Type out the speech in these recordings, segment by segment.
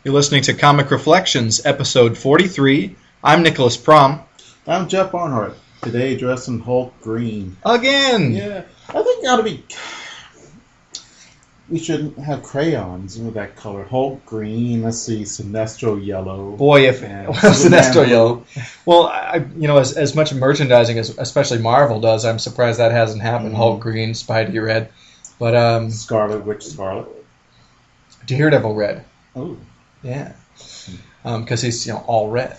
You're listening to Comic Reflections, episode 43. I'm Nicholas Prom. I'm Jeff Barnhart. Today dressed in Hulk green. Again! Yeah. I think it ought to be... We should have crayons with that color. Hulk green, let's see, Sinestro yellow. Boy, if... Sinestro yellow. Well, as much merchandising as especially Marvel does, I'm surprised that hasn't happened. Mm-hmm. Hulk green, Spidey red. But, Scarlet Witch Scarlet. Daredevil red. Oh. Yeah. Because he's, all red.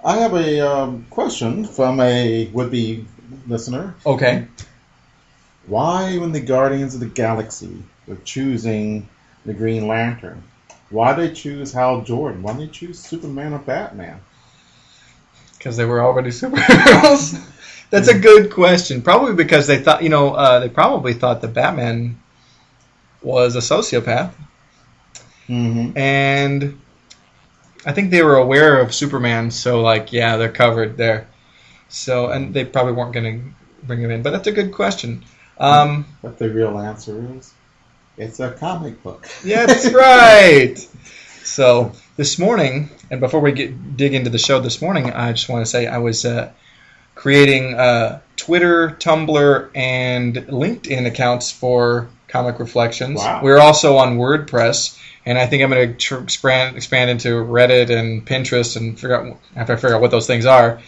I have a question from a would-be listener. Okay. Why, when the Guardians of the Galaxy were choosing the Green Lantern, why did they choose Hal Jordan? Why didn't they choose Superman or Batman? Because they were already superheroes. That's a good question. Probably because they thought, they probably thought that Batman was a sociopath. Mm-hmm. And I think they were aware of Superman, so they're covered there. So, and they probably weren't going to bring him in, but that's a good question. But the real answer is, it's a comic book. Yeah, that's right. So this morning, and before we dig into the show this morning, I just want to say I was creating Twitter, Tumblr, and LinkedIn accounts for Comic Reflections. Wow. We're also on WordPress. And I think I'm going to expand into Reddit and Pinterest and figure out what those things are.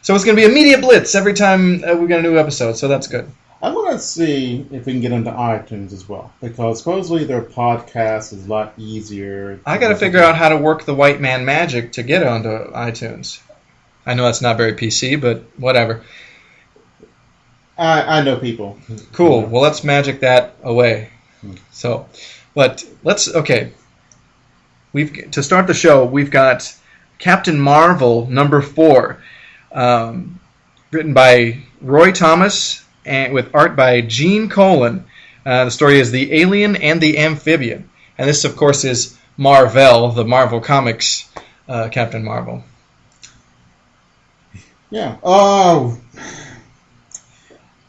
So it's going to be a media blitz every time we get a new episode. So that's good. I want to see if we can get into iTunes as well, because supposedly their podcast is a lot easier. I got to figure out how to work the white man magic to get onto iTunes. I know that's not very PC, but whatever. I know people. Cool. Well, let's magic that away. So. But to start the show, we've got Captain Marvel #4, written by Roy Thomas and with art by Gene Colan. The story is The Alien and the Amphibian. And this, of course, is Marvel, the Marvel Comics Captain Marvel. Yeah. Oh.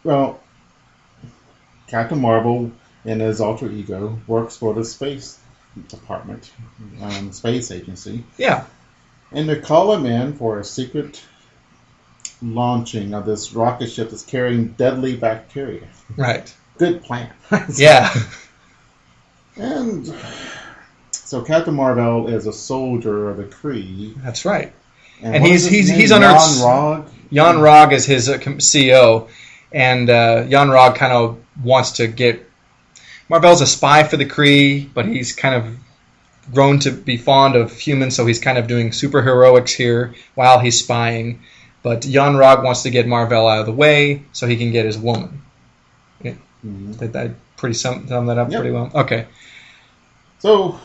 Well, Captain Marvel, and his alter ego, works for the space department, space agency. Yeah. And they call him in for a secret launching of this rocket ship that's carrying deadly bacteria. Right. Good plan. Yeah. And so Captain Marvel is a soldier of the Kree. That's right. And he's under Jan Rog is his CEO, and Jan Rog kind of wants to get. Marvel's a spy for the Kree, but he's kind of grown to be fond of humans, so he's kind of doing superheroics here while he's spying. But Jan Rog wants to get Marvel out of the way so he can get his woman. Yeah. Mm-hmm. Did I sum that up pretty well? Okay. So,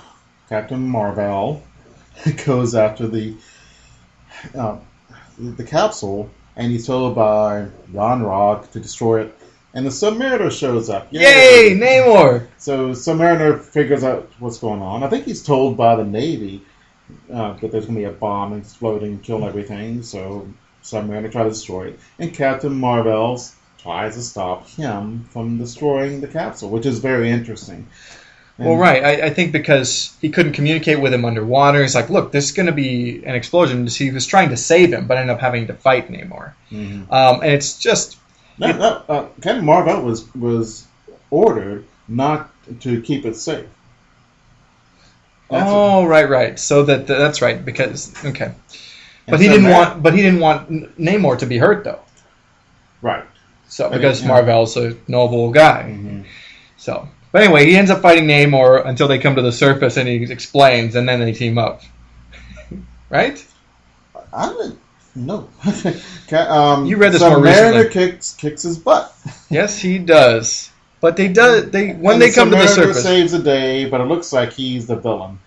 Captain Marvel goes after the capsule, and he's told by Jan Rog to destroy it. And the Submariner shows up. Yay! Namor! So Submariner figures out what's going on. I think he's told by the Navy that there's going to be a bomb exploding, killing everything. So Submariner tries to destroy it. And Captain Marvel tries to stop him from destroying the capsule, which is very interesting. Well, right. I think because he couldn't communicate with him underwater. He's like, look, this is going to be an explosion. He was trying to save him, but ended up having to fight Namor. Mm-hmm. And it's just... Captain Marvel was ordered not to keep it safe. Right. So that's right because okay, but he didn't want Namor to be hurt though. Right. So because Marvel's a noble guy. Mm-hmm. So, but anyway, he ends up fighting Namor until they come to the surface and he explains, and then they team up. Right? I didn't. No. You read this more recently. Submariner kicks his butt. Yes, he does. But when they come to the surface, saves the day, but it looks like he's the villain.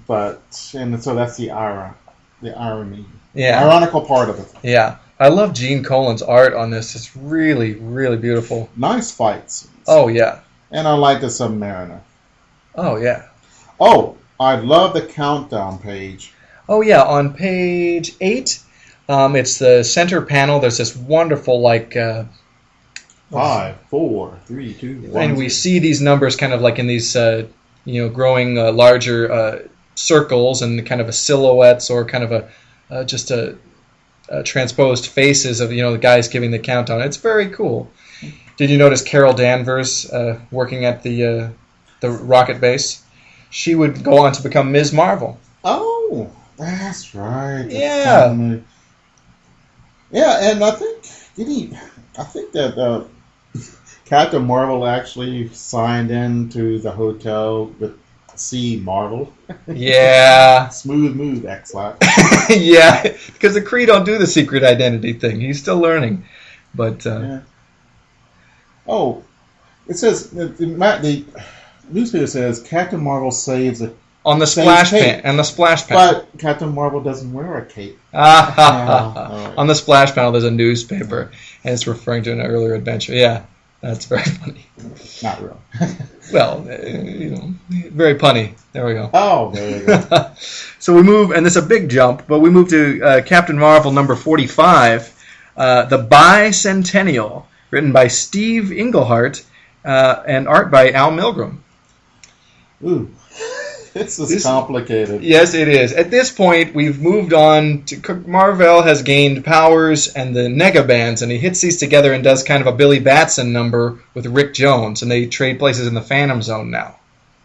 And so that's the irony. Yeah. Ironical part of it. Yeah. I love Gene Colan's art on this. It's really, really beautiful. Nice fights. Oh yeah. And I like the Submariner. Oh yeah. Oh, I love the countdown page. Oh yeah, on page 8. It's the center panel. There's this wonderful 5, 4, 3, 2, 1. And we see these numbers kind of like in these, growing larger circles and kind of a silhouettes or kind of just a transposed faces of the guys giving the countdown. It's very cool. Did you notice Carol Danvers working at the rocket base? She would go on to become Ms. Marvel. Oh, that's right. Yeah. Yeah, and I think that Captain Marvel actually signed into the hotel with C. Marvel. Yeah. Smooth move, X-Lack. Yeah, because the Kree don't do the secret identity thing. He's still learning. But yeah. Oh, it says the newspaper says Captain Marvel saves a on the splash pan. And the splash panel. But Captain Marvel doesn't wear a cape. Right. On the splash panel, there's a newspaper, and it's referring to an earlier adventure. Yeah, that's very funny. Not real. Well, very punny. There we go. Oh, there you go. So we move, and this is a big jump, but we move to Captain Marvel number 45, The Bicentennial, written by Steve Englehart, and art by Al Milgrom. Ooh. This is complicated. Yes, it is. At this point, we've moved on to Marvel has gained powers and the Negabands, and he hits these together and does kind of a Billy Batson number with Rick Jones, and they trade places in the Phantom Zone now,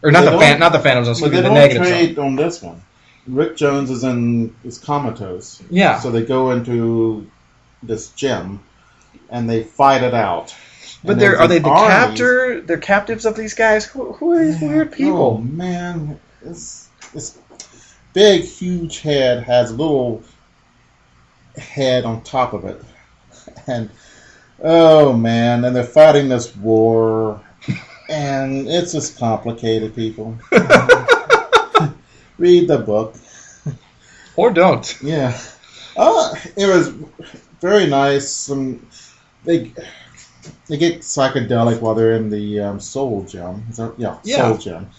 or not the Phantom Zone. Excuse me, the Negative Zone. They don't trade on this one. Rick Jones is comatose. Yeah. So they go into this gym, and they fight it out. But are they they're captives of these guys? Who are these weird people? Oh man. This big, huge head has a little head on top of it. And, oh, man, and they're fighting this war. And it's just complicated, people. Read the book. Or don't. Yeah. It was very nice. They get psychedelic while they're in the Soul Gem. Soul Gem.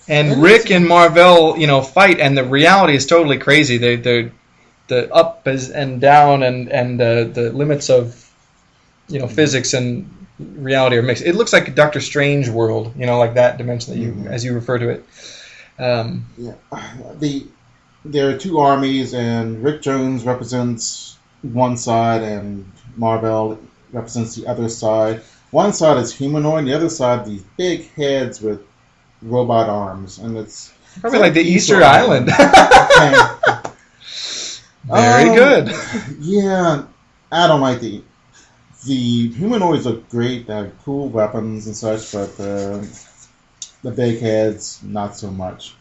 And Rick and Marvel, fight, and the reality is totally crazy. The up and down and the limits of, physics and reality are mixed. It looks like a Doctor Strange world, like that dimension that as you refer to it. There are two armies, and Rick Jones represents one side, and Marvel represents the other side. One side is humanoid, the other side these big heads with robot arms, and it's probably like the Easter Island. Very good. Yeah, I don't like the humanoids look great. They have cool weapons and such, but the big heads not so much.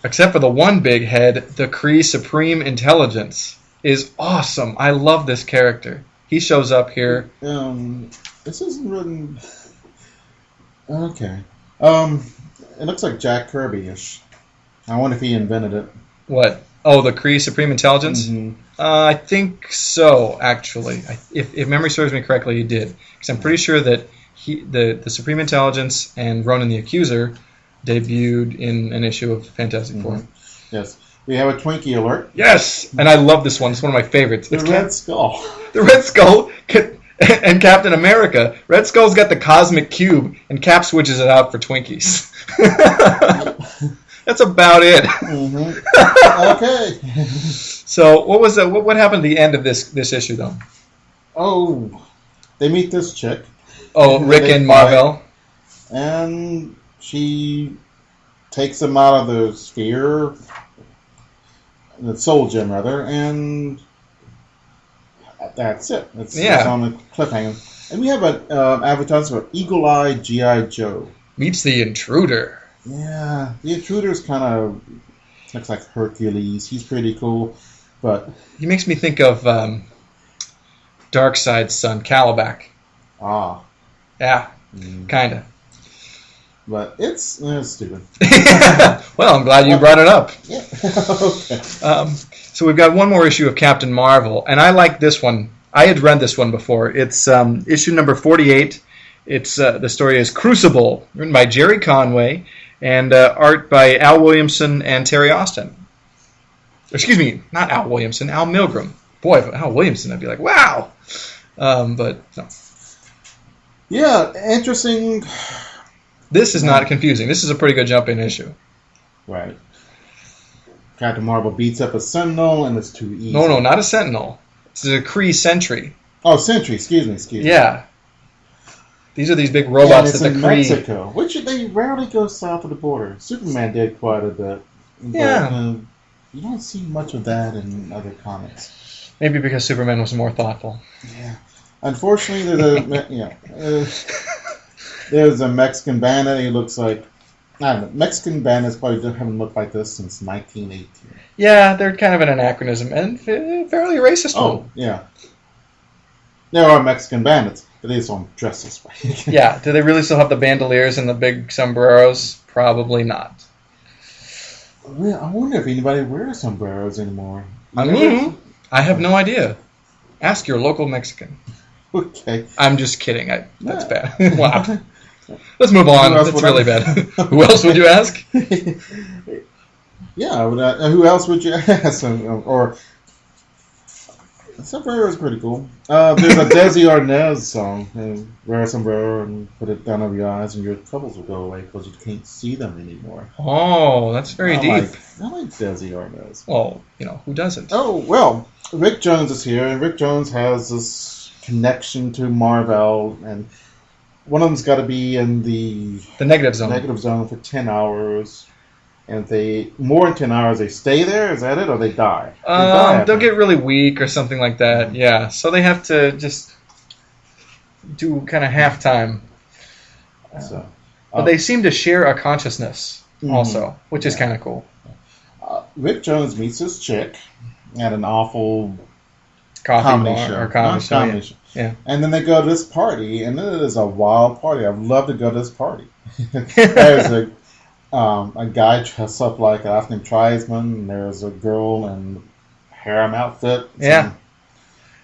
Except for the one big head, the Kree Supreme Intelligence is awesome. I love this character. He shows up here. This isn't written. Okay. It looks like Jack Kirby-ish. I wonder if he invented it. What? Oh, the Kree Supreme Intelligence? Mm-hmm. I think so, actually. If memory serves me correctly, he did. Because I'm pretty sure that the Supreme Intelligence and Ronan the Accuser debuted in an issue of Fantastic Four. Yes. We have a Twinkie alert. Yes! And I love this one. It's one of my favorites. The Red Skull. The Red Skull and Captain America. Red Skull's got the cosmic cube, and Cap switches it out for Twinkies. That's about it. Mm-hmm. Okay. So what happened at the end of this issue, though? Oh, they meet this chick. Oh, Rick and Marvel. And she takes him out of the sphere, the Soul Gem, rather, and that's it. It's on the cliffhanger. And we have an advertisement for Eagle Eye G.I. Joe. Meets the Intruder. Yeah, the Intruder's kind of looks like Hercules. He's pretty cool, but he makes me think of Darkseid's son, Calabac. Ah. Yeah, kind of. But it's stupid. Well, I'm glad you brought it up. Yeah. Okay. So we've got one more issue of Captain Marvel, and I like this one. I had read this one before. It's issue number 48. It's the story is Crucible, written by Jerry Conway, and art by Al Williamson and Terry Austin. Excuse me, not Al Williamson, Al Milgrom. Boy, if Al Williamson, I'd be like, wow. But no. Yeah, interesting. This is not confusing. This is a pretty good jump-in issue. Right. Captain Marvel beats up a Sentinel, and it's too easy. No, not a Sentinel. It's a Kree Sentry. Oh, Sentry. Excuse me. Yeah. These are these big robots that the in Kree... Mexico, which they rarely go south of the border. Superman did quite a bit. But, Yeah. You don't see much of that in other comics. Maybe because Superman was more thoughtful. Yeah. Unfortunately, there's a Mexican bandit. He looks like... I don't know. Mexican bandits probably haven't looked like this since 1918. Yeah, they're kind of an anachronism and fairly racist one. Oh, yeah. There are Mexican bandits, but they just don't dress this way. Yeah, do they really still have the bandoliers and the big sombreros? Probably not. Well, I wonder if anybody wears sombreros anymore. I have no idea. Ask your local Mexican. Okay. I'm just kidding. That's bad. Wow. Let's move on. That's really bad. Who else would you ask? Yeah, who else would you ask? Or sombrero is pretty cool. There's a Desi Arnaz song. Wear a sombrero and put it down over your eyes, and your troubles will go away because you can't see them anymore. Oh, that's very deep. I like Desi Arnaz. Well, who doesn't? Oh, well, Rick Jones is here, and Rick Jones has this connection to Marvel, and one of them's got to be in the negative zone. Negative zone for 10 hours. And if they more than 10 hours, they stay there. Is that it, or they die? They'll get really weak or something like that. Yeah, so they have to just do kind of half time. But they seem to share a consciousness also, which is kind of cool. Rick Jones meets this chick at an awful comedy show. Yeah. And then they go to this party, and it is a wild party. I'd love to go to this party. There's a guy dressed up like an Austin Triesman, and there's a girl in harem outfit. Yeah.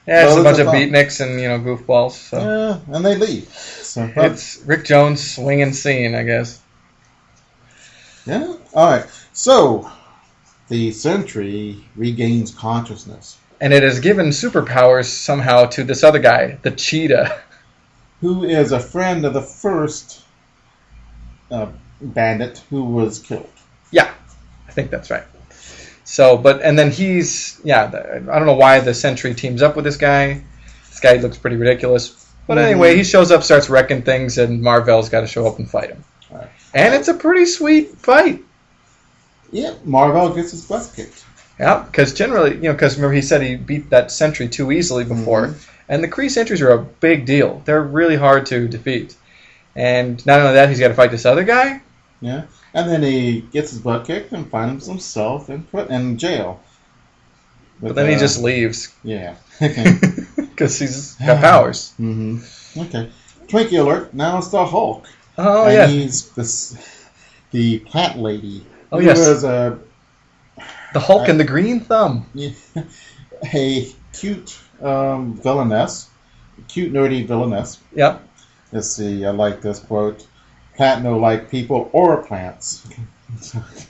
It's a bunch of beatniks and goofballs. So. Yeah, and they leave. So it's Rick Jones swinging scene, I guess. Yeah. All right. So the Sentry regains consciousness. And it has given superpowers somehow to this other guy, the Cheetah. Who is a friend of the first bandit who was killed. Yeah, I think that's right. So, and then I don't know why the Sentry teams up with this guy. This guy looks pretty ridiculous. But anyway, he shows up, starts wrecking things, and Mar-Vell's got to show up and fight him. Right. And it's a pretty sweet fight. Yeah, Mar-Vell gets his butt kicked. Yeah, because generally, because remember he said he beat that Sentry too easily before, and the Kree Sentries are a big deal. They're really hard to defeat. And not only that, he's got to fight this other guy. Yeah, and then he gets his butt kicked and finds himself put in jail. But then he just leaves. Yeah. Because he's got powers. Okay. Twinkie alert, now it's the Hulk. Oh, and yeah. He's the plant lady. Oh, yes. Was the Hulk and the green thumb. A cute villainess. Cute, nerdy villainess. Yep. Let's see, I like this quote. Plant no like people or plants.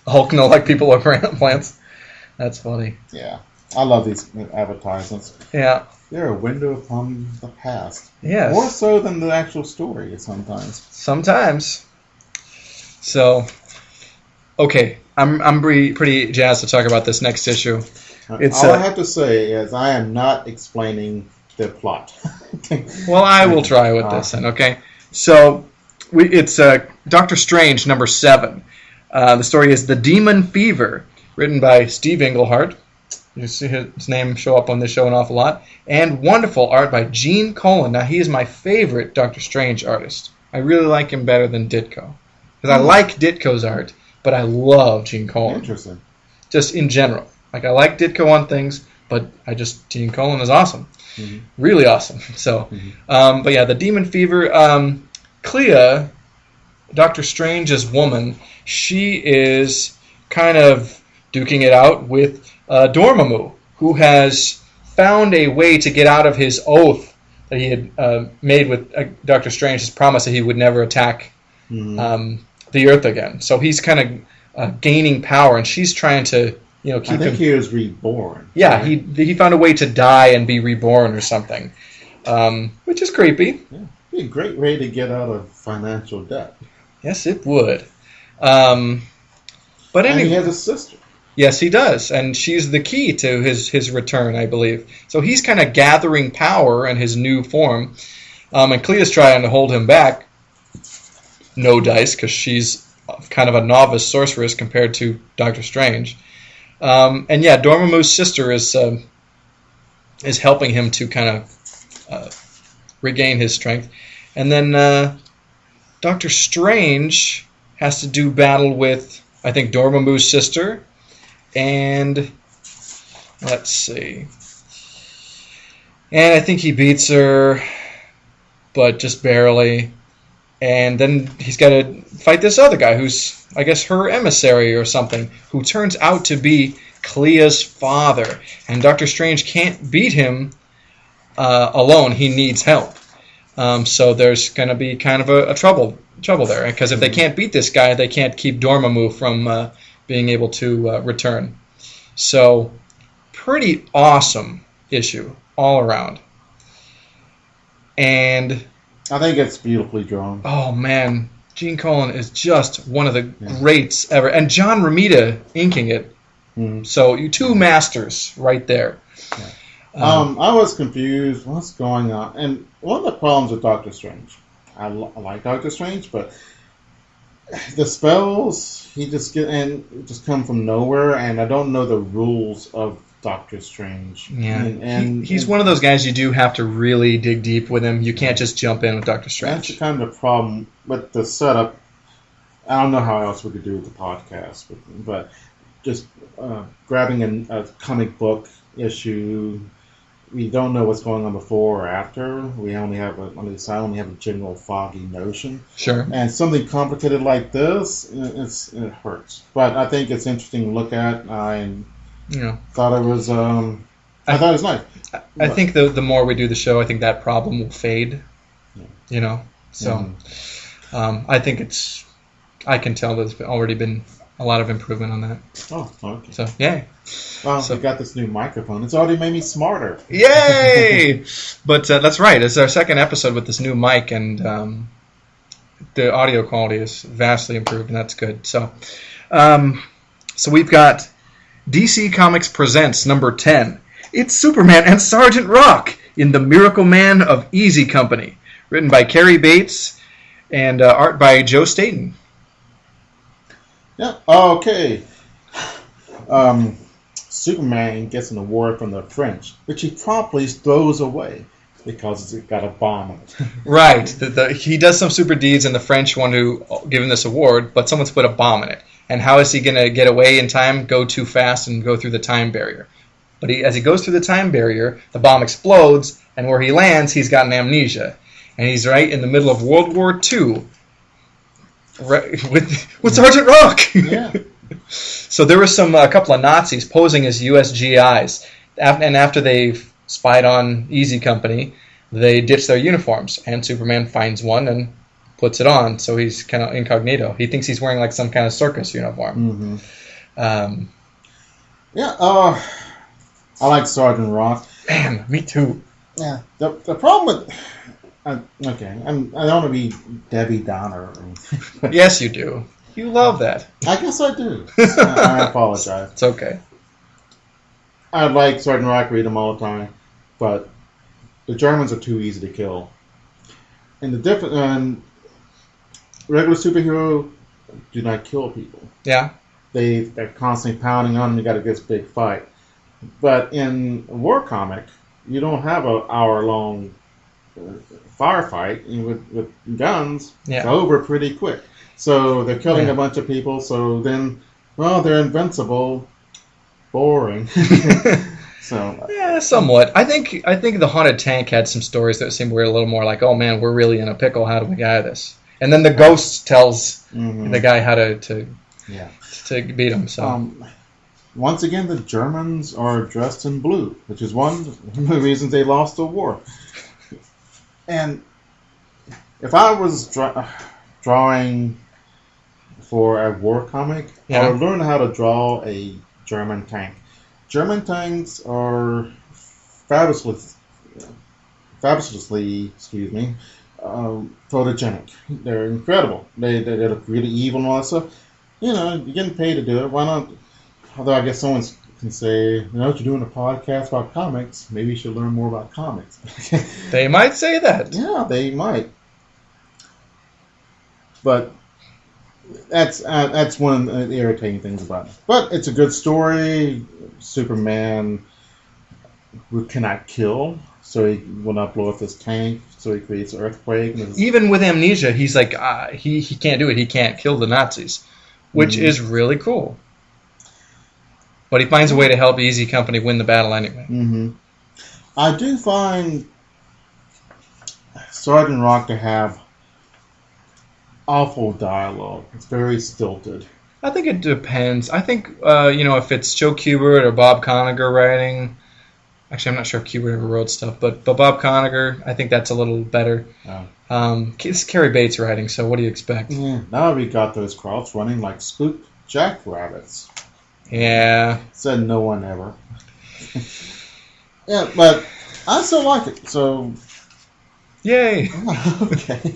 Hulk no like people or plants. That's funny. Yeah. I love these advertisements. Yeah. They're a window from the past. Yes. More so than the actual story sometimes. Sometimes. So, okay. I'm pretty jazzed to talk about this next issue. All I have to say is I am not explaining the plot. Well, I will try with this then, okay? So, it's Doctor Strange, number 7. The story is The Demon Fever, written by Steve Englehart. You see his name show up on this show an awful lot. And wonderful art by Gene Colan. Now, he is my favorite Doctor Strange artist. I really like him better than Ditko. Because I like Ditko's art, but I love Gene Colan. Interesting. Just in general. Like, I like Ditko on things, but Gene Colan is awesome. Really awesome. So, but yeah, The Demon Fever. Clea, Doctor Strange's woman, she is kind of duking it out with Dormammu, who has found a way to get out of his oath that he had made with Doctor Strange, his promise that he would never attack the Earth again. So he's kind of gaining power, and she's trying to keep him. I think he was reborn. Yeah, right? he found a way to die and be reborn or something, which is creepy. Yeah. Be a great way to get out of financial debt. Yes, it would. But And he anyway, has a sister. yes, he does, and she's the key to his return, I believe. So he's kind of gathering power in his new form, and Clea's trying to hold him back. No dice, because she's kind of a novice sorceress compared to Doctor Strange. And yeah, Dormammu's sister is helping him to kind of regain his strength. And then Doctor Strange has to do battle with, I think, Dormammu's sister. And let's see. And I think he beats her, but just barely. And then he's got to fight this other guy who's, I guess, her emissary or something, who turns out to be Clea's father. And Doctor Strange can't beat him alone. He needs help. So there's going to be kind of a trouble there. Because if they can't beat this guy, they can't keep Dormammu from being able to return. So pretty awesome issue all around. And I think it's beautifully drawn. oh man, Gene Colan is just one of the greats ever, and John Romita inking it. So you two masters right there. Yeah. I was confused. What's going on? And one of the problems with Doctor Strange, I like Doctor Strange, but the spells he just just come from nowhere, and I don't know the rules of Doctor Strange. Yeah, and he's one of those guys you do have to really dig deep with him. You can't just jump in with Doctor Strange. That's kind of the problem with the setup. I don't know how else we could do with the podcast, but just grabbing a comic book issue. We don't know what's going on before or after. We only have I only have a general foggy notion. Sure. And something complicated like this, it hurts. But I think it's interesting to look at. I thought it was. I thought it was nice. I think the more we do the show, I think that problem will fade. Yeah. So I think it's. I can tell there's already been a lot of improvement on that. Oh, okay. So yay. Well, we got this new microphone. It's already made me smarter. Yay! But that's right. It's our second episode with this new mic, and the audio quality is vastly improved, and that's good. So we've got DC Comics Presents number 10. It's Superman and Sergeant Rock in the Miracle Man of Easy Company, written by Cary Bates and art by Joe Staton. Yeah. Okay. Superman gets an award from the French, which he promptly throws away because it's got a bomb on it. Right. He does some super deeds, and the French want to give him this award, but someone's put a bomb in it. And how is he going to get away in time, go too fast, and go through the time barrier? But as he goes through the time barrier, the bomb explodes, and where he lands, he's got an amnesia. And he's right in the middle of World War II with Sergeant Rock. Yeah. So there was a couple of Nazis posing as U.S. GIs, and after they spied on Easy Company, they ditch their uniforms, and Superman finds one and puts it on, so he's kind of incognito. He thinks he's wearing like some kind of circus uniform. Mm-hmm. I like Sergeant Rock. Man, me too. Yeah. The problem with I don't want to be Debbie Downer. Yes, you do. You love that. I guess I do. I apologize. It's okay. I like Sergeant Rock, read them all the time, but the Germans are too easy to kill. And regular superhero do not kill people. Yeah. They're constantly pounding on them. You got to get this big fight. But in a war comic, you don't have an hour-long firefight with guns. Yeah. It's over pretty quick. So they're killing a bunch of people. So then, they're invincible. Boring. So yeah, somewhat. I think the Haunted Tank had some stories that seemed weird, a little more like, oh man, we're really in a pickle. How do we get out of this? And then the ghost tells the guy how to beat him. So once again, the Germans are dressed in blue, which is one of the reasons they lost the war. And if I was drawing for a war comic, I would learn how to draw a German tank. German tanks are fabulously, photogenic. They're incredible. They look really evil and all that stuff. You're getting paid to do it. Why not? Although I guess someone can say, you're doing a podcast about comics. Maybe you should learn more about comics. They might say that. Yeah, they might. But that's one of the irritating things about it. But it's a good story. Superman who cannot kill, so he will not blow up his tank, so he creates an earthquake. Even with amnesia, he's like, he can't do it. He can't kill the Nazis, which is really cool. But he finds a way to help Easy Company win the battle anyway. Mm-hmm. I do find Sergeant Rock to have awful dialogue. It's very stilted. I think it depends. I think, if it's Joe Kubert or Bob Conager writing... Actually, I'm not sure if Kubert ever wrote stuff, but Bob Conager, I think that's a little better. Oh. It's Cary Bates writing, so what do you expect? Yeah, now we got those crowds running like spooked jackrabbits. Yeah. Said no one ever. Yeah, but I still like it, so... Yay! Okay.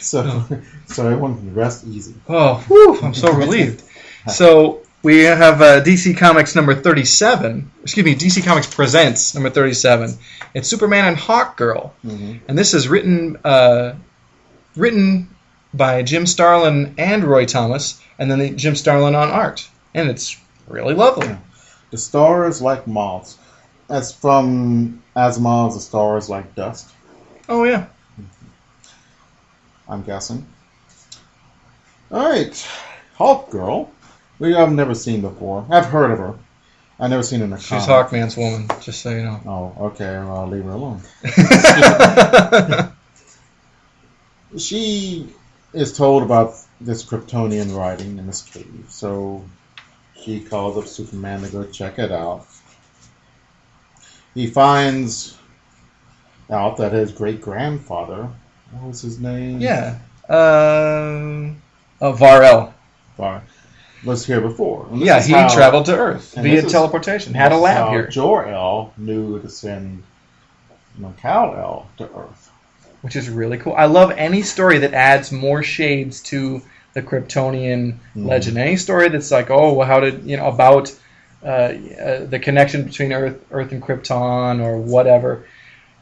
So everyone can rest easy. Oh, whew, I'm so relieved. So we have DC Comics number 37. Excuse me, DC Comics Presents number 37. It's Superman and Hawkgirl. Mm-hmm. And this is written by Jim Starlin and Roy Thomas, and then Jim Starlin on art. And it's really lovely. Yeah. The stars like moths. That's from Asimov's The Stars Like Dust. Oh, yeah. I'm guessing. Alright. Hawkgirl. I've never seen before. I've heard of her. I've never seen her in a She's comic. Hawkman's woman, just so you know. Oh, okay. Well, I'll leave her alone. She is told about this Kryptonian writing in this cave, so she calls up Superman to go check it out. He finds out that his great-grandfather, what was his name? Yeah. Var-El. Was here before. Yeah, he traveled to Earth via teleportation. Had a lab here. Jor-El knew to send Kal-El to Earth. Which is really cool. I love any story that adds more shades to the Kryptonian legend. Any story that's like, how did, about the connection between Earth and Krypton or whatever.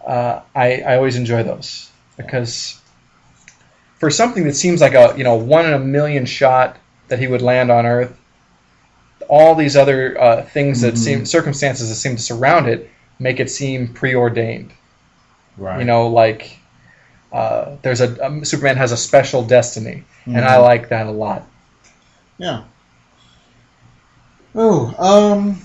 I always enjoy those because for something that seems like a 1 in a million shot that he would land on Earth, all these other things that circumstances that seem to surround it make it seem preordained. Right. There's Superman has a special destiny, and I like that a lot. Yeah. Oh,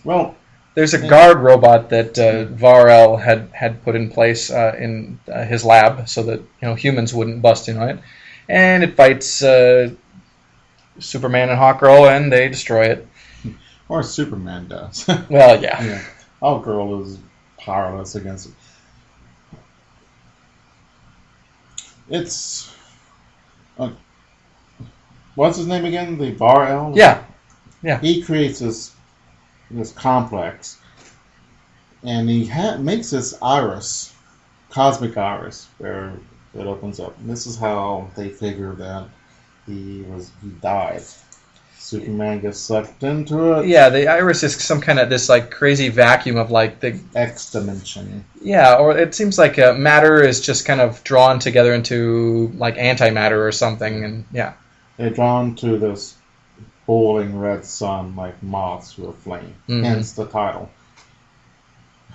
well, there's a guard robot that Var-El had put in place in his lab so that humans wouldn't bust in on it, and it fights Superman and Hawkgirl, and they destroy it. Or Superman does. Well, yeah. Hawkgirl is powerless against it. It's what's his name again? The Var-El? Yeah. He creates this complex, and he makes this iris, cosmic iris, where it opens up. And this is how they figure that he died. Superman gets sucked into it. Yeah, the iris is some kind of this crazy vacuum of the X dimension. Yeah, or it seems like matter is just kind of drawn together into antimatter or something, and yeah. They're drawn to this boiling red sun like moths to a flame. Hence the title.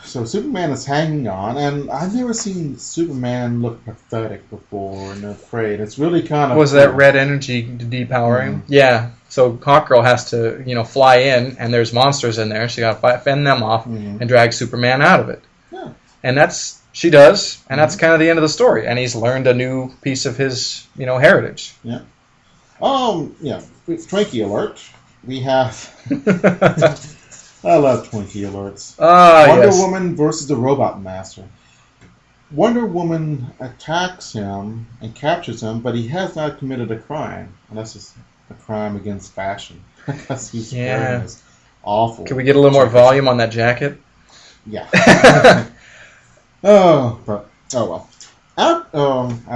So Superman is hanging on, and I've never seen Superman look pathetic before and afraid. It's really kind of... Was that red energy depowering? Yeah. So Hawkgirl has to, fly in, and there's monsters in there. She got to fend them off and drag Superman out of it. Yeah. And she does, and that's kind of the end of the story. And he's learned a new piece of his, heritage. Yeah. Twinkie alert. We have... I love Twinkie alerts. Wonder Woman versus the Robot Master. Wonder Woman attacks him and captures him, but he has not committed a crime. And that's just a crime against fashion. Because he's wearing this awful... Can we get a little more volume on that jacket? Yeah. Oh well.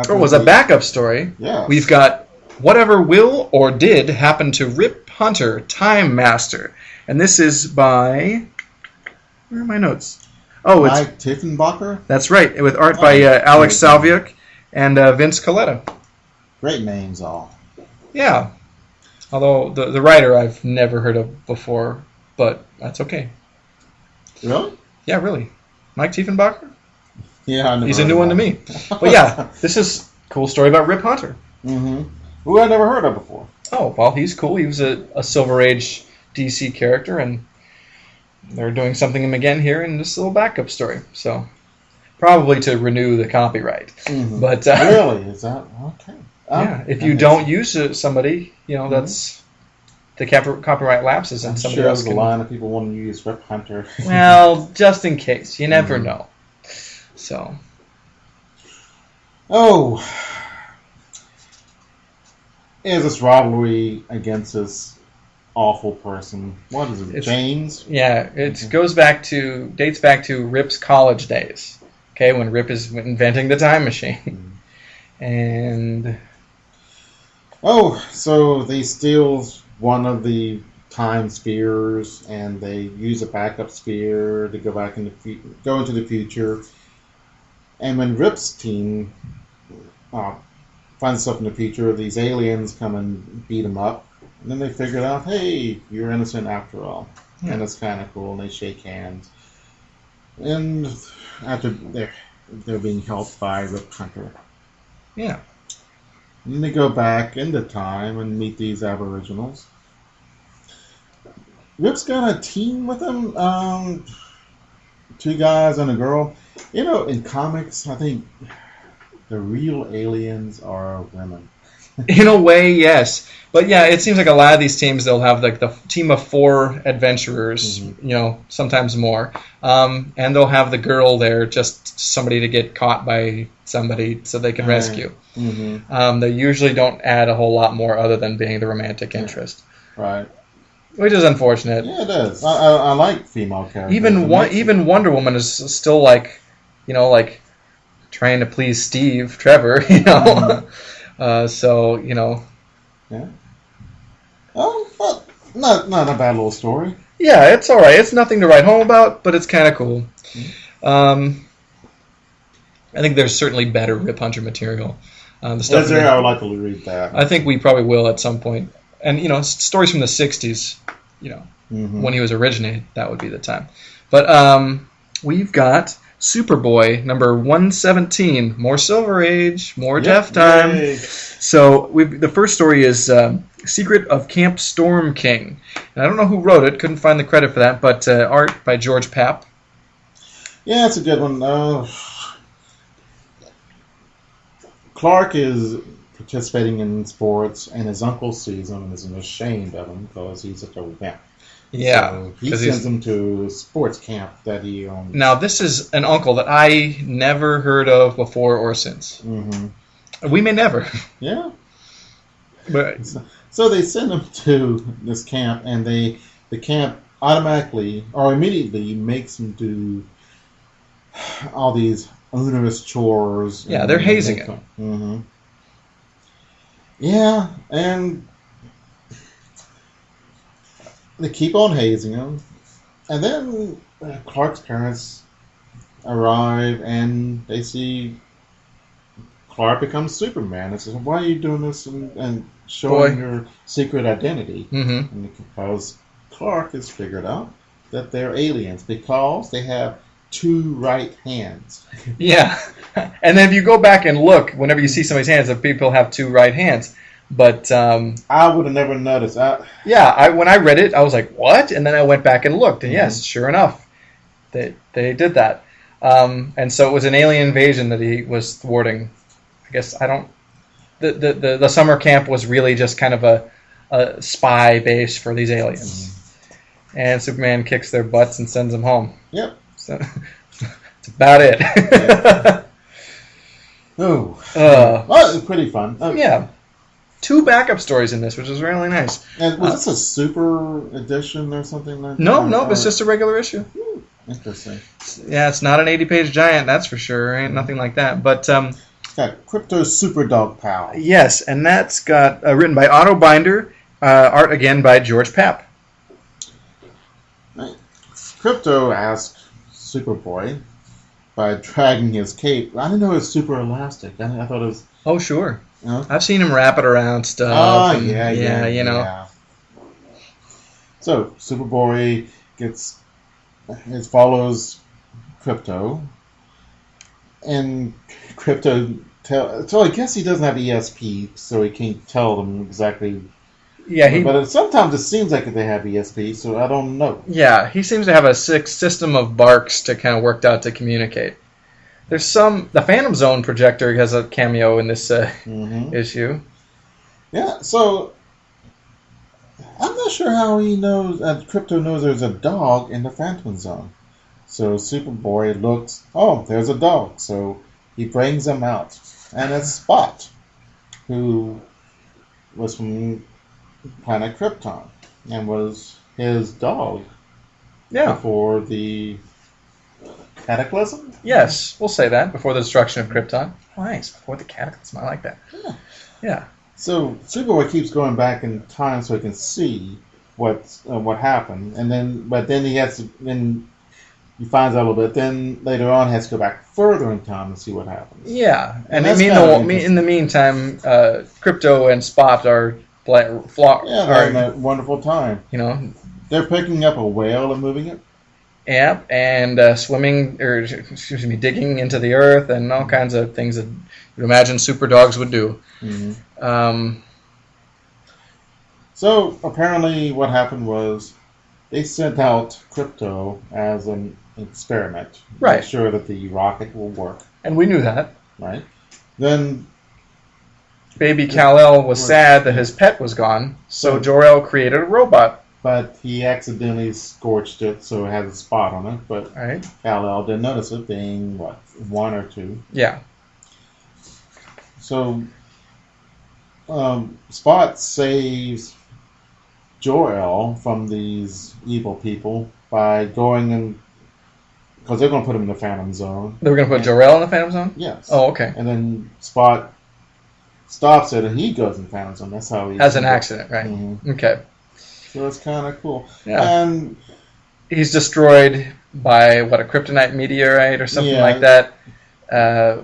Was a backup story. Yeah. We've got Whatever will or did happen to Rip Hunter, Time Master? And this is by... Where are my notes? Oh, it's Mike Tiefenbacher? That's right, with art by Alex Salviuk and Vince Coletta. Great names, all. Yeah. Although the writer I've never heard of before, but that's okay. Really? Yeah, really. Mike Tiefenbacher? Yeah, I never He's heard a new of one to that. me. But yeah, this is a cool story about Rip Hunter. Mm-hmm. Who I never heard of before. Oh, well, he's cool. He was a Silver Age DC character, and they're doing something him again here in this little backup story. So, probably to renew the copyright. Mm-hmm. But really? Is that okay? Yeah, if you don't use somebody, that's the copyright lapses, and I'm somebody sure else there's can. a line of people want to use Rip Hunter. Well, just in case, you never know. So. Oh. Is this rivalry against this awful person? What is it? James? Yeah, it dates back to Rip's college days. Okay, when Rip is inventing the time machine. And so they steal one of the time spheres and they use a backup sphere to go back into the future. And when Rip's team finds stuff in the future, these aliens come and beat him up. And then they figure out, hey, you're innocent after all. Yeah. And it's kind of cool, and they shake hands. And after they're being helped by Rip Hunter. Yeah. And then they go back into time and meet these aboriginals. Rip's got a team with him, 2 guys and a girl. In comics, I think the real aliens are women. In a way, yes. But yeah, it seems like a lot of these teams, they'll have like the team of 4 adventurers, sometimes more. And they'll have the girl there, just somebody to get caught by somebody so they can rescue. Mm-hmm. They usually don't add a whole lot more other than being the romantic interest. Right. Which is unfortunate. Yeah, it is. I like female characters. Even Wonder Woman is still like trying to please Steve Trevor, Mm-hmm. So. Yeah. Oh, but not a bad little story. Yeah, it's all right. It's nothing to write home about, but it's kind of cool. Mm-hmm. I think there's certainly better Rip Hunter material. The stuff Is there? I would like to read that. I think we probably will at some point. And stories from the '60s, mm-hmm. when he was originated, that would be the time. But we've got Superboy number 117, more Silver Age, more Death Time. Yay. So the first story is Secret of Camp Storm King. And I don't know who wrote it, couldn't find the credit for that, but art by George Papp. Yeah, it's a good one. Clark is participating in sports, and his uncle sees him and is ashamed of him because he's such a wimp. Yeah. So he sends him to a sports camp that he owns. Now, this is an uncle that I never heard of before or since. Mm-hmm. We may never. Yeah. But so they send him to this camp, and the camp automatically or immediately makes him do all these onerous chores. Yeah, they're hazing him. Mm-hmm. Yeah, and they keep on hazing him. And then Clark's parents arrive, and they see Clark becomes Superman. And says, why are you doing this and showing your secret identity? Mm-hmm. And because Clark has figured out that they're aliens because they have 2 right hands. Yeah. And then if you go back and look, whenever you see somebody's hands, the people have 2 right hands. But I would have never noticed. When I read it, I was like, what? And then I went back and looked, and yes, sure enough, they did that. And so it was an alien invasion that he was thwarting. I guess the summer camp was really just kind of a spy base for these aliens. Mm-hmm. And Superman kicks their butts and sends them home. Yep. So that's about it. Yeah. Well, it's pretty fun. Yeah. 2 backup stories in this, which is really nice. And was this a super edition or something like that? No, it's just a regular issue. Interesting. Yeah, it's not an 80-page giant, that's for sure. Ain't nothing like that. But it's got Crypto's Super Dog Pal. Yes, and that's got written by Otto Binder, art again by George Papp. Crypto asked Superboy by dragging his cape. I didn't know it was super elastic. I thought it was. Oh, sure. You know? I've seen him wrap it around stuff. Oh, and, yeah, you know. Yeah. So Superboy follows Crypto, and Crypto so I guess he doesn't have ESP, so he can't tell them exactly. Yeah, but sometimes it seems like they have ESP, so I don't know. Yeah, he seems to have a system of barks to kind of worked out to communicate. There's the Phantom Zone projector has a cameo in this issue. Yeah, so I'm not sure how he knows. Crypto knows there's a dog in the Phantom Zone. So Superboy looks. Oh, there's a dog. So he brings him out, and it's Spot, who was from planet Krypton and was his dog. Yeah. Before the cataclysm. Yes, we'll say that before the destruction of Krypton. Nice, before the cataclysm. I like that. Yeah. So Superboy keeps going back in time so he can see what happened, but then he finds out a little bit. Then later on, he has to go back further in time to see what happens. Yeah, and in the meantime, Crypto and Spot are having a wonderful time. You know, they're picking up a whale and moving it. Yep, and swimming, or digging into the earth, and all kinds of things that you'd imagine super dogs would do. Mm-hmm. So apparently, what happened was they sent out Crypto as an experiment, to make sure that the rocket will work. And we knew that, right? Then Baby Kal-El was sad that his pet was gone, so Jor-El created a robot. But he accidentally scorched it, so it has a spot on it. But Kal-El didn't notice it, being, 1 or 2? Yeah. So Spot saves Jor-El from these evil people by going in, because they're going to put him in the Phantom Zone. They were going to put Jor-El in the Phantom Zone? Yes. Oh, okay. And then Spot stops it, and he goes in the Phantom Zone. That's how he... As an accident, right? Mm-hmm. Okay. So it's kind of cool. Yeah. And he's destroyed by, a kryptonite meteorite or something like that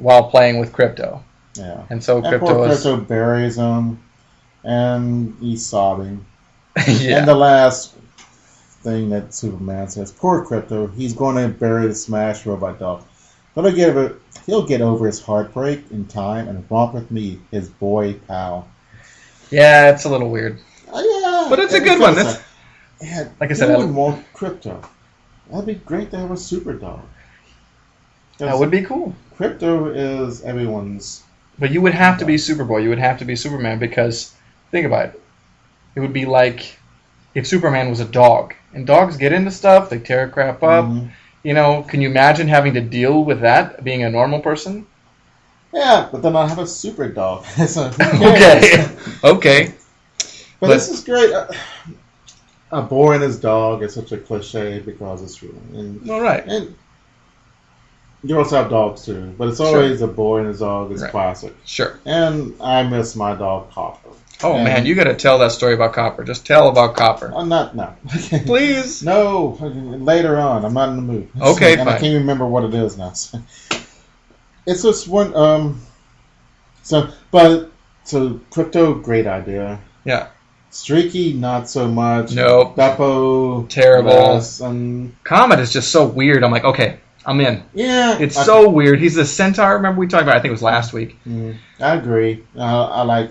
while playing with Crypto. Yeah. And so Crypto buries him, and he's sobbing. Yeah. And the last thing that Superman says, poor Crypto, he's going to bury the smashed robot dog. But he'll get over his heartbreak in time and romp with me, his boy pal. Yeah, it's a little weird. Yeah, but it's a good one. Like I said, I would want Crypto. That'd be great to have a super dog. That would be cool. Crypto is everyone's. But you would have to be Superboy. You would have to be Superman because, think about it. It would be like if Superman was a dog. And dogs get into stuff. They tear crap up. Mm-hmm. You know, can you imagine having to deal with that, being a normal person? Yeah, but then I'll have a super dog. So Okay. But this is great. A boy and his dog is such a cliche because it's true. All right. And you also have dogs too, but it's always a boy and his dog is classic. Sure. And I miss my dog Copper. Oh man, you got to tell that story about Copper. Just tell about Copper. No. Please. No. Later on, I'm not in the mood. Okay, and fine. I can't remember what it is now. It's just one. So Crypto, great idea. Yeah. Streaky, not so much. Nope. Beppo, terrible. Comet is just so weird. I'm like, okay, I'm in. Yeah. It's so weird. He's a centaur. Remember we talked about it, I think it was last week. I agree. I like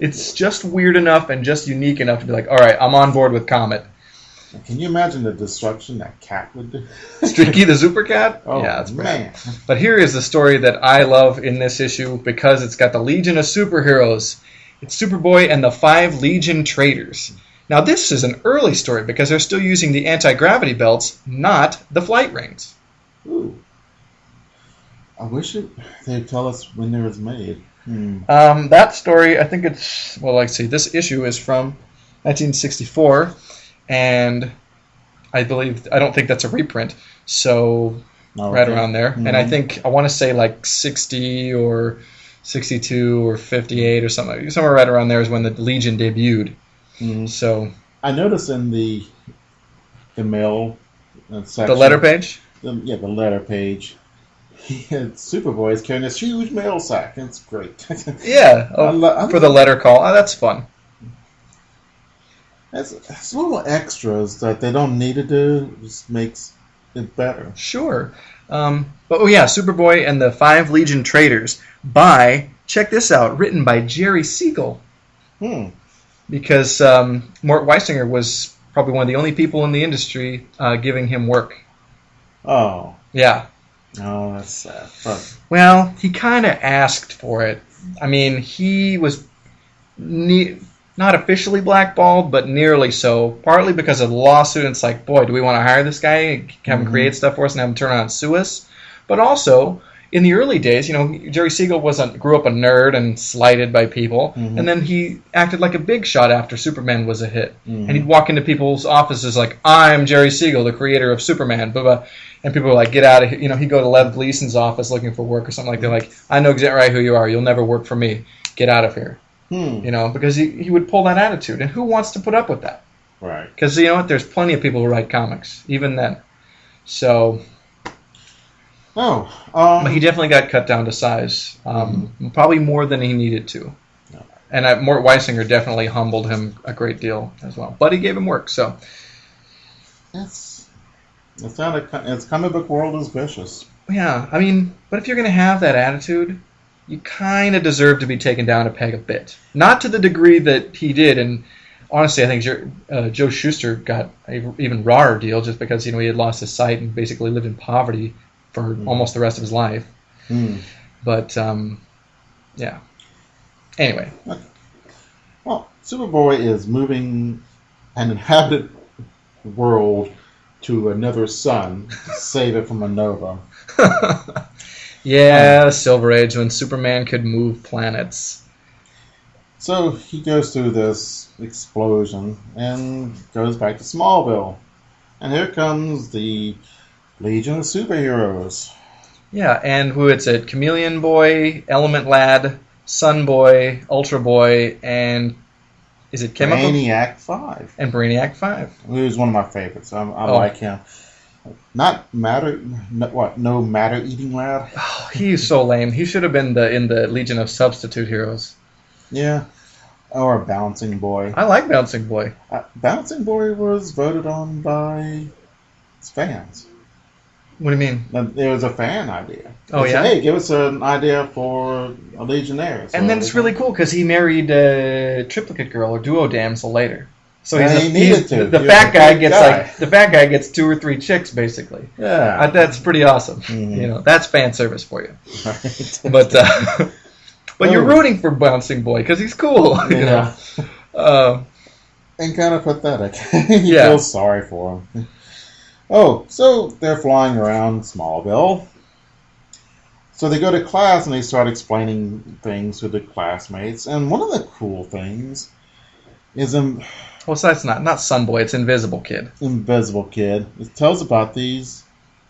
It's just weird enough and just unique enough to be like, all right, I'm on board with Comet. Can you imagine the destruction that cat would do? Streaky the Super Cat? Oh, yeah, that's man. But here is the story that I love in this issue because it's got the Legion of Superheroes. It's Superboy and the 5 Legion Traitors. Now, this is an early story because they're still using the anti-gravity belts, not the flight rings. Ooh. I wish they'd tell us when they was made. That story, I think it's... Well, let's see. This issue is from 1964, and I don't think that's a reprint, so right around there. Mm-hmm. And I want to say like 60 or 62 or 58 or something. Somewhere right around there is when the Legion debuted. Mm. So I noticed in the mail section, the letter page. The letter page. Superboy is carrying this huge mail sack. It's great. Yeah, for the letter call. Oh, that's fun. It's little extras that they don't need to do. Just makes it better. Sure. But Superboy and the 5 Legion Traitors check this out, written by Jerry Siegel. Because Mort Weisinger was probably one of the only people in the industry giving him work. Oh. Yeah. Oh, that's sad. But... Well, he kind of asked for it. I mean, he was not officially blackballed, but nearly so. Partly because of the lawsuit. It's like, boy, do we want to hire this guy and have him create stuff for us and have him turn around and sue us? But also, in the early days, Jerry Siegel grew up a nerd and slighted by people, and then he acted like a big shot after Superman was a hit. And he'd walk into people's offices like, I'm Jerry Siegel, the creator of Superman, blah, blah. And people were like, get out of here. He'd go to Lev Gleason's office looking for work or something like that. Like, I know exactly right who you are. You'll never work for me. Get out of here. Because he would pull that attitude. And who wants to put up with that? Right. Because, you know what, there's plenty of people who write comics, even then. So... but he definitely got cut down to size, probably more than he needed to. And Mort Weisinger definitely humbled him a great deal as well. But he gave him work, so... It's comic book world is vicious. Yeah, I mean, but if you're going to have that attitude, you kind of deserve to be taken down a peg a bit. Not to the degree that he did, and honestly, I think Joe Shuster got an even rawer deal just because, he had lost his sight and basically lived in poverty for almost the rest of his life. But, yeah. Anyway. Okay. Well, Superboy is moving an inhabited world to another sun to save it from a nova. Yeah, Silver Age, when Superman could move planets. So he goes through this explosion and goes back to Smallville. And here comes the Legion of Superheroes. Yeah, and who it's at? Chameleon Boy, Element Lad, Sun Boy, Ultra Boy, and is it Chemical? Brainiac 5. And Brainiac 5. Who's one of my favorites. I like him. Not matter, no matter-eating lad. Oh, he's so lame. He should have been in the Legion of Substitute Heroes. Yeah. Or Bouncing Boy. I like Bouncing Boy. Bouncing Boy was voted on by its fans. What do you mean? It was a fan idea. Oh, yeah? Hey, give us an idea for a Legionnaire. So and then it's really cool because he married a Triplicate Girl or Duo Damsel later. So the fat guy gets 2 or 3 chicks basically. Yeah, that's pretty awesome. That's fan service for you. Right. But you're rooting for Bouncing Boy because he's cool. Yeah. And kind of pathetic. You feel sorry for him. Oh, so they're flying around Smallville. So they go to class and they start explaining things to the classmates. And one of the cool things is well, so that's not Sunboy, it's Invisible Kid. Invisible Kid. It tells about these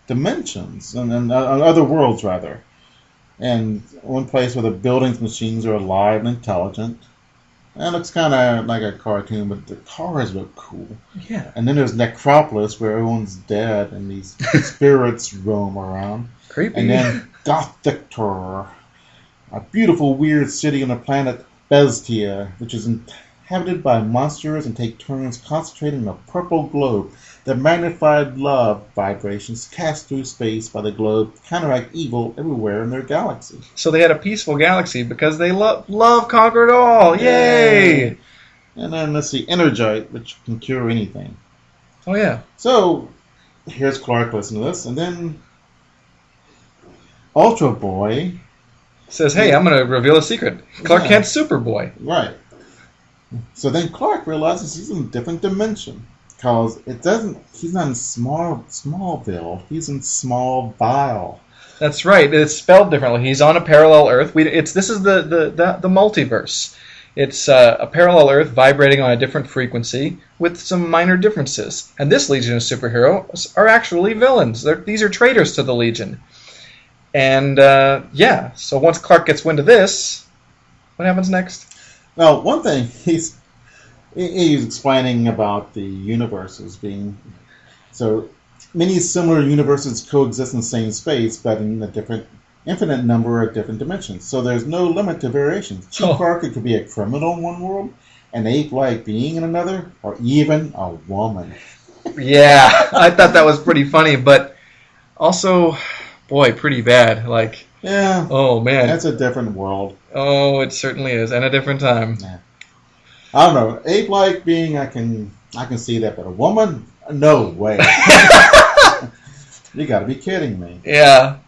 dimensions and other worlds, rather. And one place where the buildings, machines are alive and intelligent. And it looks kind of like a cartoon, but the cars look cool. Yeah. And then there's Necropolis, where everyone's dead and these spirits roam around. Creepy. And then Gothic Terror, a beautiful, weird city on the planet Bestia, which is inhabited by monsters and take turns concentrating in a purple globe. The magnified love vibrations cast through space by the globe counteract evil everywhere in their galaxy. So they had a peaceful galaxy because they love conquered all. Yay! And then let's see, Energite, which can cure anything. Oh yeah. So here's Clark listening to this, and then Ultra Boy says, "Hey, I'm going to reveal a secret. Clark Kent's Superboy." Right. So then Clark realizes he's in a different dimension. Because he's not in Smallville, he's in Smallville. That's right. It's spelled differently. He's on a parallel Earth. This is the multiverse. It's a parallel Earth vibrating on a different frequency with some minor differences. And this Legion of Superheroes are actually villains. These are traitors to the Legion. And, so once Clark gets wind of this, what happens next? Well, one thing, he's explaining about the universes being... So, many similar universes coexist in the same space, but in a infinite number of different dimensions. So there's no limit to variations. Chief Parker could be a criminal in one world, an ape-like being in another, or even a woman. Yeah, I thought that was pretty funny, but also, boy, pretty bad. Like, yeah, oh man, that's a different world. Oh, it certainly is, and a different time. Yeah. I don't know, ape-like being, I can see that, but a woman, no way. You got to be kidding me. Yeah.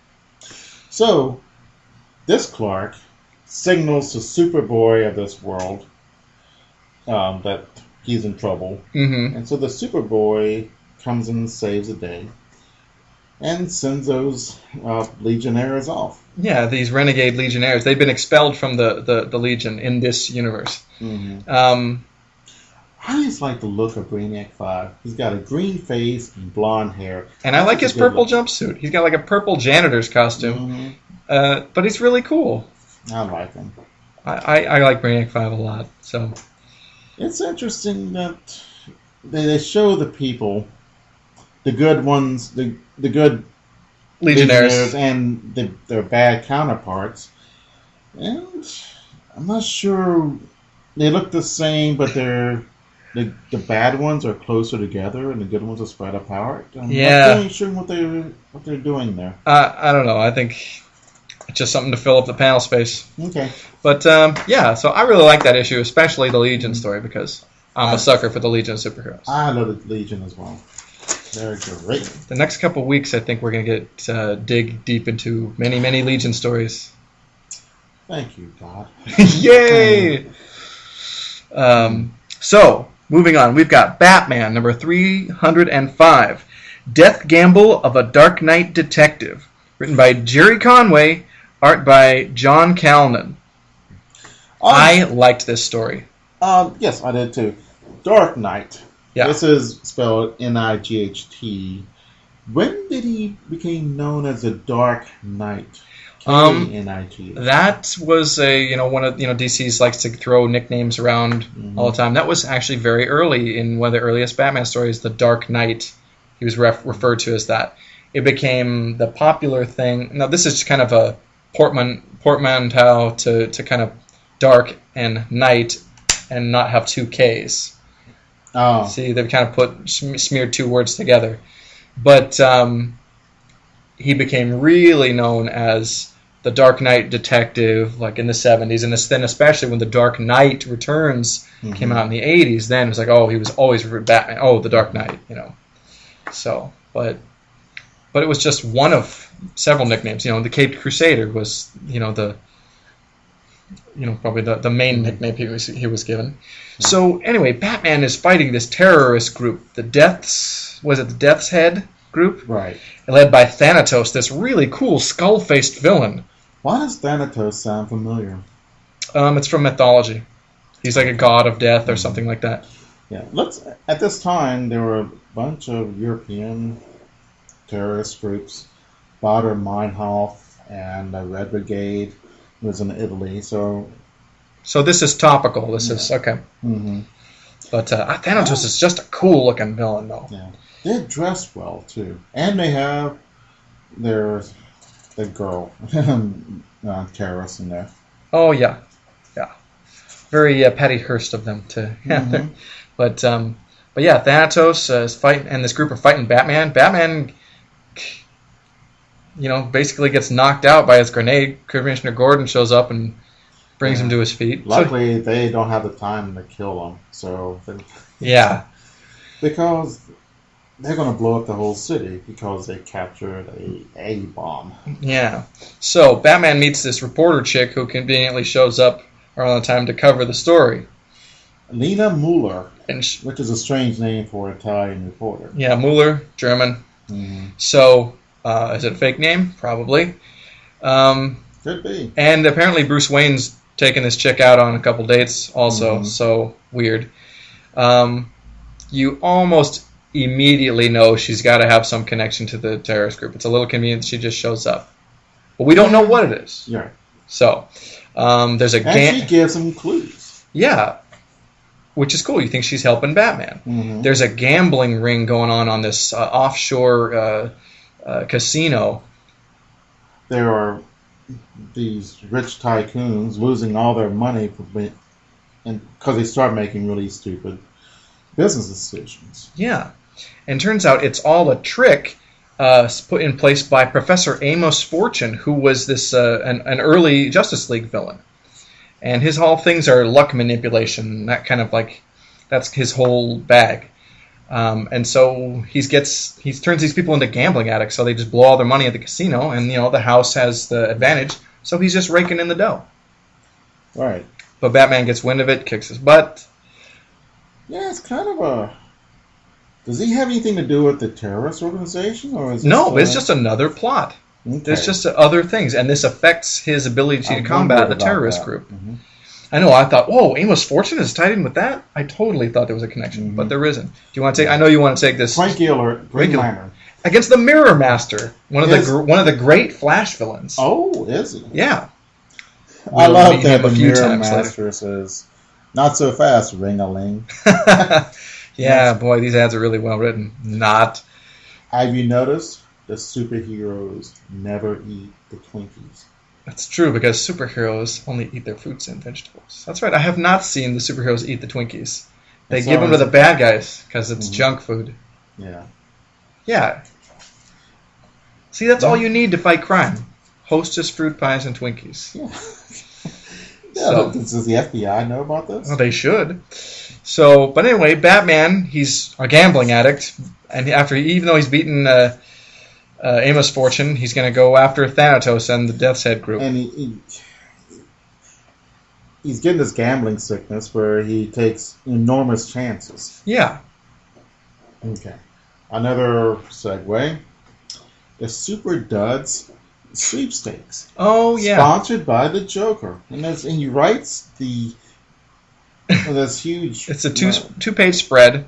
So, this Clark signals to Superboy of this world that he's in trouble. Mm-hmm. And so the Superboy comes and saves the day and sends those Legionnaires off. Yeah, these renegade Legionnaires. They've been expelled from the Legion in this universe. Mm-hmm. I just like the look of Brainiac 5. He's got a green face and blonde hair. And I like his purple jumpsuit. He's got like a purple janitor's costume. Mm-hmm. But he's really cool. I like him. I like Brainiac 5 a lot. So it's interesting that they show the people, the good ones, the good Legionnaires and their bad counterparts. And I'm not sure they look the same, but the bad ones are closer together, and the good ones are spread apart. I'm not really sure what they're doing there. I don't know. I think it's just something to fill up the panel space. Okay. But so I really like that issue, especially the Legion story, because I'm a sucker for the Legion of superheroes. I love the Legion as well. They're great. The next couple of weeks, I think we're going to dig deep into many, many Legion stories. Thank you, God. Yay! So, moving on, we've got Batman, number 305, Death Gamble of a Dark Knight Detective, written by Jerry Conway, art by John Calnan. I liked this story. Yes, I did too. Dark Knight. Yeah. This is spelled N-I-G-H-T. When did he become known as the Dark Knight? K-N-I-G. That was one of DC's likes to throw nicknames around all the time. That was actually very early in one of the earliest Batman stories, the Dark Knight. He was referred to as that. It became the popular thing. Now this is kind of a portmanteau to kind of dark and night, and not have two Ks. Oh. See, they've kind of smeared two words together. But he became really known as the Dark Knight Detective, like in the 70s, and then especially when the Dark Knight Returns came out in the 80s, then it was like, oh, he was always Batman. Oh, the Dark Knight, So, but it was just one of several nicknames. The Caped Crusader was, probably the main nickname he was given. So anyway, Batman is fighting this terrorist group, the Death's Head group? Right. Led by Thanatos, this really cool skull-faced villain. Why does Thanatos sound familiar? It's from mythology. He's like a god of death or something like that. Yeah. At this time, there were a bunch of European terrorist groups. Bader Meinhof and the Red Brigade was in Italy, so this is topical. This is okay. Mm-hmm. But Thanatos is just a cool-looking villain, though. Yeah, they're dressed well too, and they have the girl terrorist in there. Oh yeah. Very Patty Hearst of them to. Mm-hmm. But yeah, Thanatos is fighting, and this group are fighting Batman. Batman, basically gets knocked out by his grenade. Commissioner Gordon shows up and brings him to his feet. Luckily, they don't have the time to kill him. So yeah, because they're going to blow up the whole city because they captured a bomb. Yeah. So Batman meets this reporter chick who conveniently shows up around the time to cover the story. Lena Mueller, which is a strange name for an Italian reporter. Yeah, Mueller, German. Mm-hmm. So, is it a fake name? Probably. Could be. And apparently Bruce Wayne's taken this chick out on a couple dates also, so weird. You almost immediately know she's got to have some connection to the terrorist group. It's a little convenient she just shows up. but we don't know what it is. Yeah. So there's a and she gives him clues. Yeah, which is cool. You think she's helping Batman. Mm-hmm. There's a gambling ring going on this offshore casino. There are these rich tycoons losing all their money because they start making really stupid business decisions. Yeah, and turns out it's all a trick put in place by Professor Amos Fortune, who was this an early Justice League villain. And his whole things are luck manipulation, that kind of that's his whole bag. And so he turns these people into gambling addicts, so they just blow all their money at the casino, and the house has the advantage, so he's just raking in the dough. Right. But Batman gets wind of it, kicks his butt. Yeah, it's kind of a... Does he have anything to do with the terrorist organization? Or is No, it's just another plot. Okay. There's just other things, and this affects his ability to combat the terrorist group. Mm-hmm. I know, I thought, whoa, Amos Fortune is tied in with that? I totally thought there was a connection, but there isn't. Do you want to take... I know you want to take this... Frankie Alert, Green Lantern. Against the Mirror Master, one of the great Flash villains. Oh, is he? Yeah. I love that the Mirror Master says, "Not so fast, Ring-a-ling." Yeah, boy, these ads are really well written. Not. Have you noticed the superheroes never eat the Twinkies? That's true, because superheroes only eat their fruits and vegetables. That's right. I have not seen the superheroes eat the Twinkies. They give them to the bad guys because it's junk food. Yeah. Yeah. See, that's all you need to fight crime. Hostess, fruit pies, and Twinkies. Yeah. So, does the FBI know about this? Well, they should. So, but anyway, Batman, he's a gambling addict, and even though he's beaten Amos Fortune, he's going to go after Thanatos and the Death's Head group. And he's getting this gambling sickness where he takes enormous chances. Yeah. Okay. Another segue. The Super Duds sweepstakes. Oh, yeah. Sponsored by the Joker. And he writes this huge... It's a two-page spread.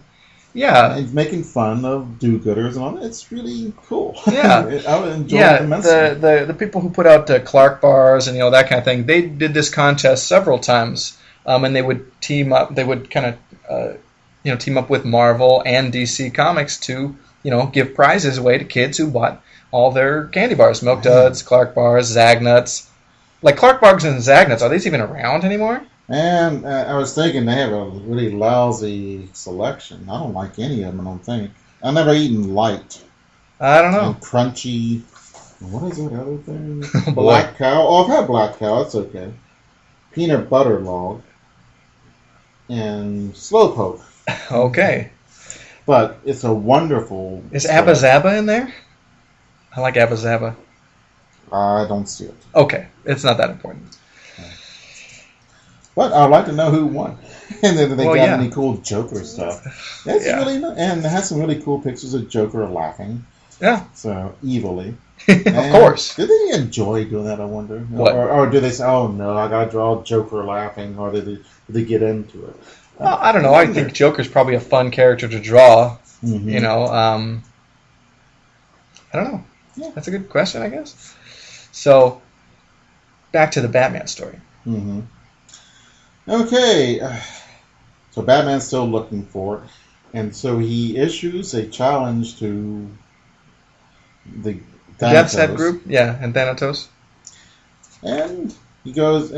Yeah. And making fun of do-gooders and all that. It's really cool. Yeah. I would enjoy it immensely. The people who put out Clark bars and that kind of thing, they did this contest several times, and they would team up. They would kind of team up with Marvel and DC Comics to give prizes away to kids who bought all their candy bars, Milk Duds, Clark bars, Zagnuts. Like Clark bars and Zagnuts, are these even around anymore? And I was thinking they have a really lousy selection. I don't like any of them, I don't think. I've never eaten Light. I don't know. And Crunchy. What is that other thing? Oh, Black Cow. Oh, I've had Black Cow. It's okay. Peanut Butter Log. And Slowpoke. Okay. But it's a wonderful... Is Abba Zaba in there? I like Abba Zaba. I don't see it. Okay. It's not that important. But I'd like to know who won. And then they got any cool Joker stuff. That's really nice. And it has some really cool pictures of Joker laughing. Yeah. So, evilly. Of course. Do they enjoy doing that, I wonder? What? Or do they say, oh no, I got to draw Joker laughing, or do they get into it? Well, I don't know. I think Joker's probably a fun character to draw. Mm-hmm. I don't know. Yeah. That's a good question, I guess. So, back to the Batman story. Mm-hmm. Okay. So Batman's still looking for it. And so he issues a challenge to the Death's Head group? Yeah, and Thanatos. And he goes...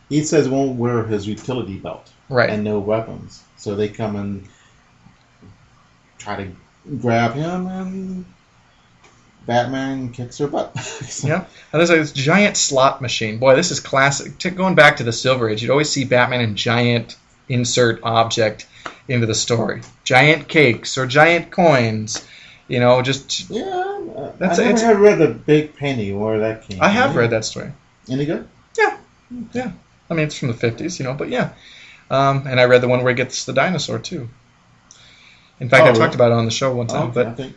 He says he won't wear his utility belt. Right. And no weapons. So they come and try to grab him, and Batman kicks her butt. Yeah. And there's this giant slot machine. Boy, this is classic. Going back to the Silver Age, you'd always see Batman in giant insert object into the story. Giant cakes or giant coins. Just... Yeah. I never read The Big Penny, where that came from. I have read that story. Any good? Yeah. Yeah. I mean, it's from the 50s, but yeah. And I read the one where he gets the dinosaur, too. In fact, I talked about it on the show one time. Okay,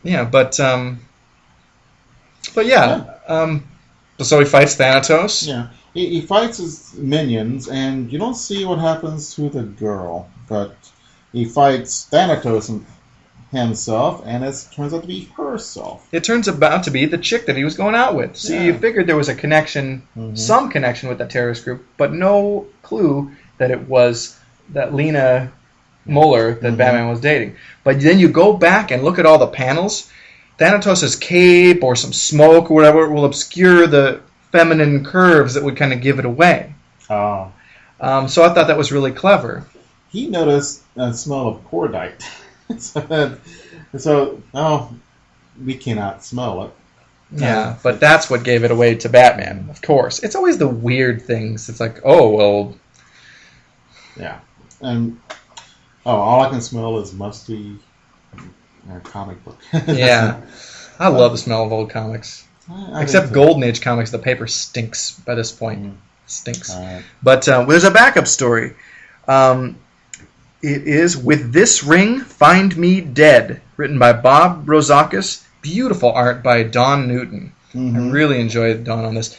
Yeah, but yeah. So he fights Thanatos. Yeah. He fights his minions, and you don't see what happens to the girl, but he fights Thanatos himself, and it turns out to be herself. It turns out to be the chick that he was going out with. See, you figured there was a connection, some connection with the terrorist group, but no clue that it was that Lena Muller that Batman was dating. But then you go back and look at all the panels. Thanatos' cape or some smoke or whatever will obscure the feminine curves that would kind of give it away. Oh. So I thought that was really clever. He noticed a smell of cordite. We cannot smell it. Yeah, but that's what gave it away to Batman, of course. It's always the weird things. It's like, oh, well... Yeah. And, all I can smell is musty comic book. Yeah. I love the smell of old comics. Except Golden Age comics, the paper stinks by this point. Stinks. But there's a backup story. It is With This Ring, Find Me Dead, written by Bob Rozakis. Beautiful art by Don Newton. I really enjoyed Don on this.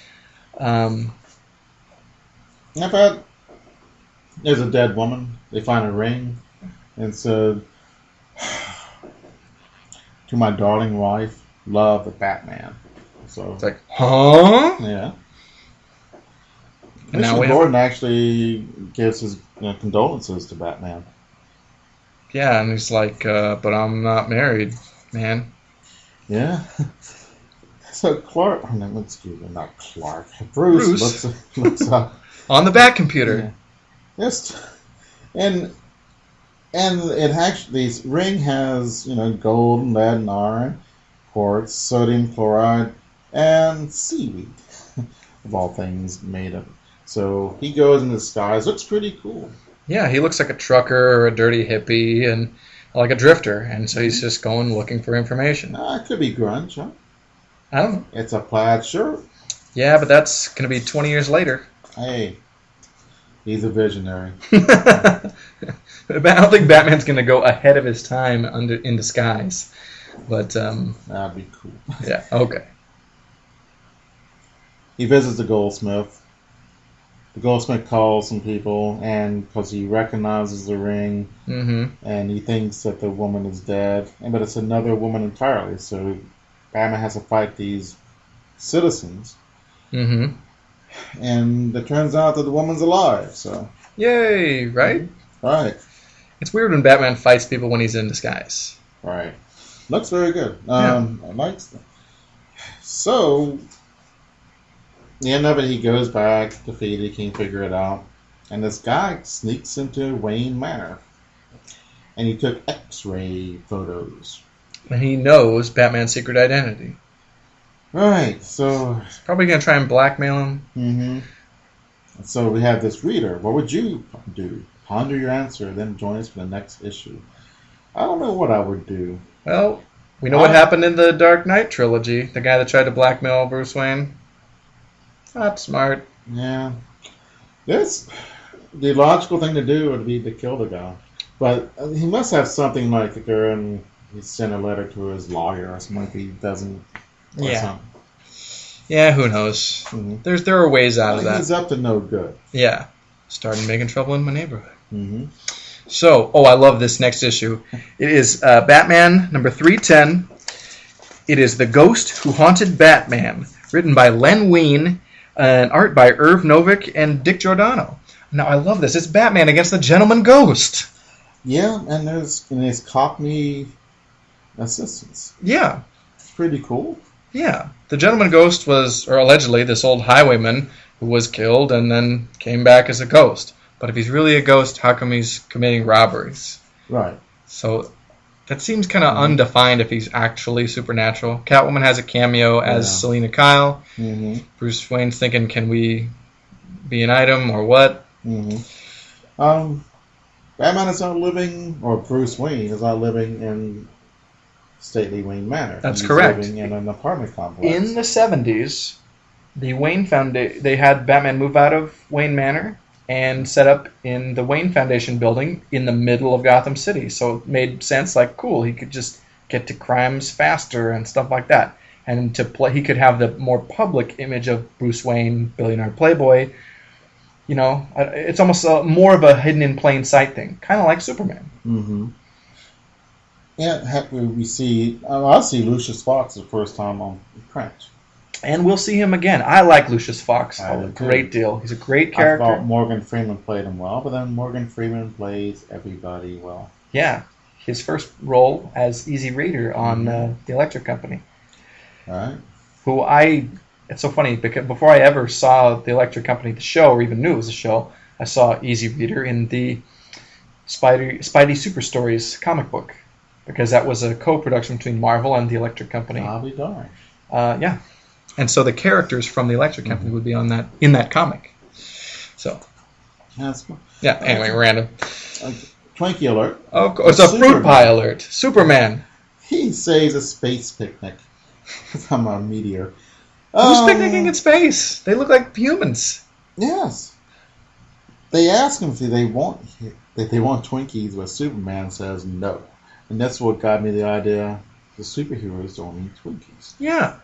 I've had... There's a dead woman. They find a ring and said, "To my darling wife, love the Batman." So it's like, huh? Yeah. And now Mr. Gordon actually gives his condolences to Batman. Yeah, and he's like, "But I'm not married, man." Yeah. So Clark, excuse me, not Clark. Bruce. looks up on the Bat computer. Yeah. Just and it actually, this ring has gold, lead, and iron, quartz, sodium chloride, and seaweed, of all things made of it. So he goes in disguise. Looks pretty cool. Yeah, he looks like a trucker or a dirty hippie and like a drifter, and so he's just going looking for information. It could be grunge, huh? I don't know. It's a plaid shirt. Yeah, but that's going to be 20 years later. Hey. He's a visionary. I don't think Batman's going to go ahead of his time in disguise. But that'd be cool. Yeah, okay. He visits the goldsmith. The goldsmith calls some people, and because he recognizes the ring, and he thinks that the woman is dead, but it's another woman entirely. So Batman has to fight these citizens. And it turns out that the woman's alive, so... Yay, right? Right. It's weird when Batman fights people when he's in disguise. Right. Looks very good. I like that. So, the end of it, he goes back, defeated, can't figure it out. And this guy sneaks into Wayne Manor. And he took X-ray photos. And he knows Batman's secret identity. Right, so... Probably going to try and blackmail him. So we have this reader. What would you do? Ponder your answer, then join us for the next issue. I don't know what I would do. Well, we know what happened in the Dark Knight trilogy. The guy that tried to blackmail Bruce Wayne. Not smart. Yeah. The logical thing to do would be to kill the guy. But he must have something like he sent a letter to his lawyer or something if he doesn't... Yeah. Yeah, who knows? There are ways out of that. He's up to no good. Yeah. Started making trouble in my neighborhood. So, I love this next issue. It is Batman number 310. It is The Ghost Who Haunted Batman, written by Len Wein, and art by Irv Novick and Dick Giordano. Now, I love this. It's Batman against the Gentleman Ghost. Yeah, and there's Cockney assistants. Yeah. It's pretty cool. Yeah. The Gentleman Ghost was, or allegedly, this old highwayman who was killed and then came back as a ghost. But if he's really a ghost, how come he's committing robberies? Right. So that seems kind of undefined if he's actually supernatural. Catwoman has a cameo as Selena Kyle. Bruce Wayne's thinking, can we be an item or what? Batman is not living, or Bruce Wayne is not living in stately Wayne Manor. That's correct. Living in an apartment complex. In the 70s, the Wayne Foundation, they had Batman move out of Wayne Manor and set up in the Wayne Foundation building in the middle of Gotham City. So it made sense, like, cool, he could just get to crimes faster and stuff like that. And he could have the more public image of Bruce Wayne, billionaire playboy. You know, it's almost more of a hidden in plain sight thing, kind of like Superman. Yeah, we see. I see Lucius Fox the first time on print. And we'll see him again. I like Lucius Fox I a do great too. deal. He's a great I character. thought Morgan Freeman played him well, but then Morgan Freeman plays everybody well. Yeah, his first role as Easy Reader on the Electric Company. Right. It's so funny because before I ever saw the Electric Company, the show, or even knew it was a show, I saw Easy Reader in the Spidey Super Stories comic book, because that was a co-production between Marvel and the Electric Company. I'll be darned. Yeah, and so the characters from the Electric Company would be on that in that comic. So yeah. Anyway, random. Twinkie alert. Oh, it's a fruit pie alert. Superman. He saves a space picnic from a meteor. Who's picnicking in space? They look like humans. Yes. They ask him if they want Twinkies, but Superman says no. And that's what got me the idea the superheroes don't eat Twinkies. Yeah.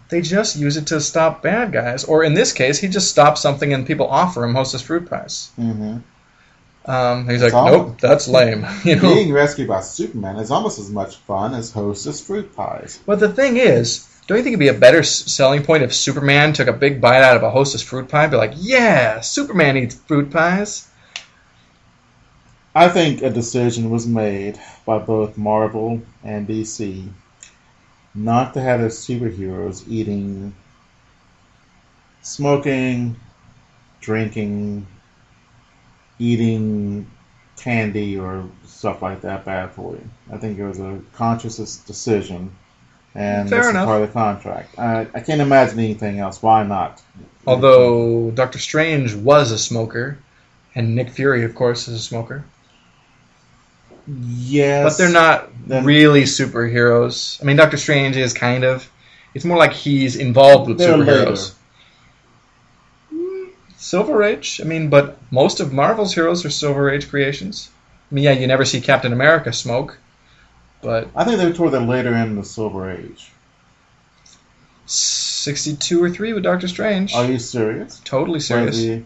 They just use it to stop bad guys. Or in this case, he just stops something and people offer him Hostess fruit pies. Mm-hmm. He's like, nope, that's lame. Being rescued by Superman is almost as much fun as Hostess fruit pies. But the thing is, don't you think it'd be a better selling point if Superman took a big bite out of a Hostess fruit pie and be like, yeah, Superman eats fruit pies? I think a decision was made by both Marvel and DC not to have their superheroes smoking, drinking, eating candy or stuff like that bad for you. I think it was a conscious decision, and that's part of the contract. I can't imagine anything else. Why not? Although Doctor Strange was a smoker, and Nick Fury, of course, is a smoker. Yes. But they're not really superheroes. I mean, Doctor Strange is kind of. It's more like he's involved with superheroes. Silver Age. I mean, but most of Marvel's heroes are Silver Age creations. I mean, yeah, you never see Captain America smoke, but... I think they were toward the later end of the Silver Age. 62 or 3 with Doctor Strange. Are you serious? Totally serious.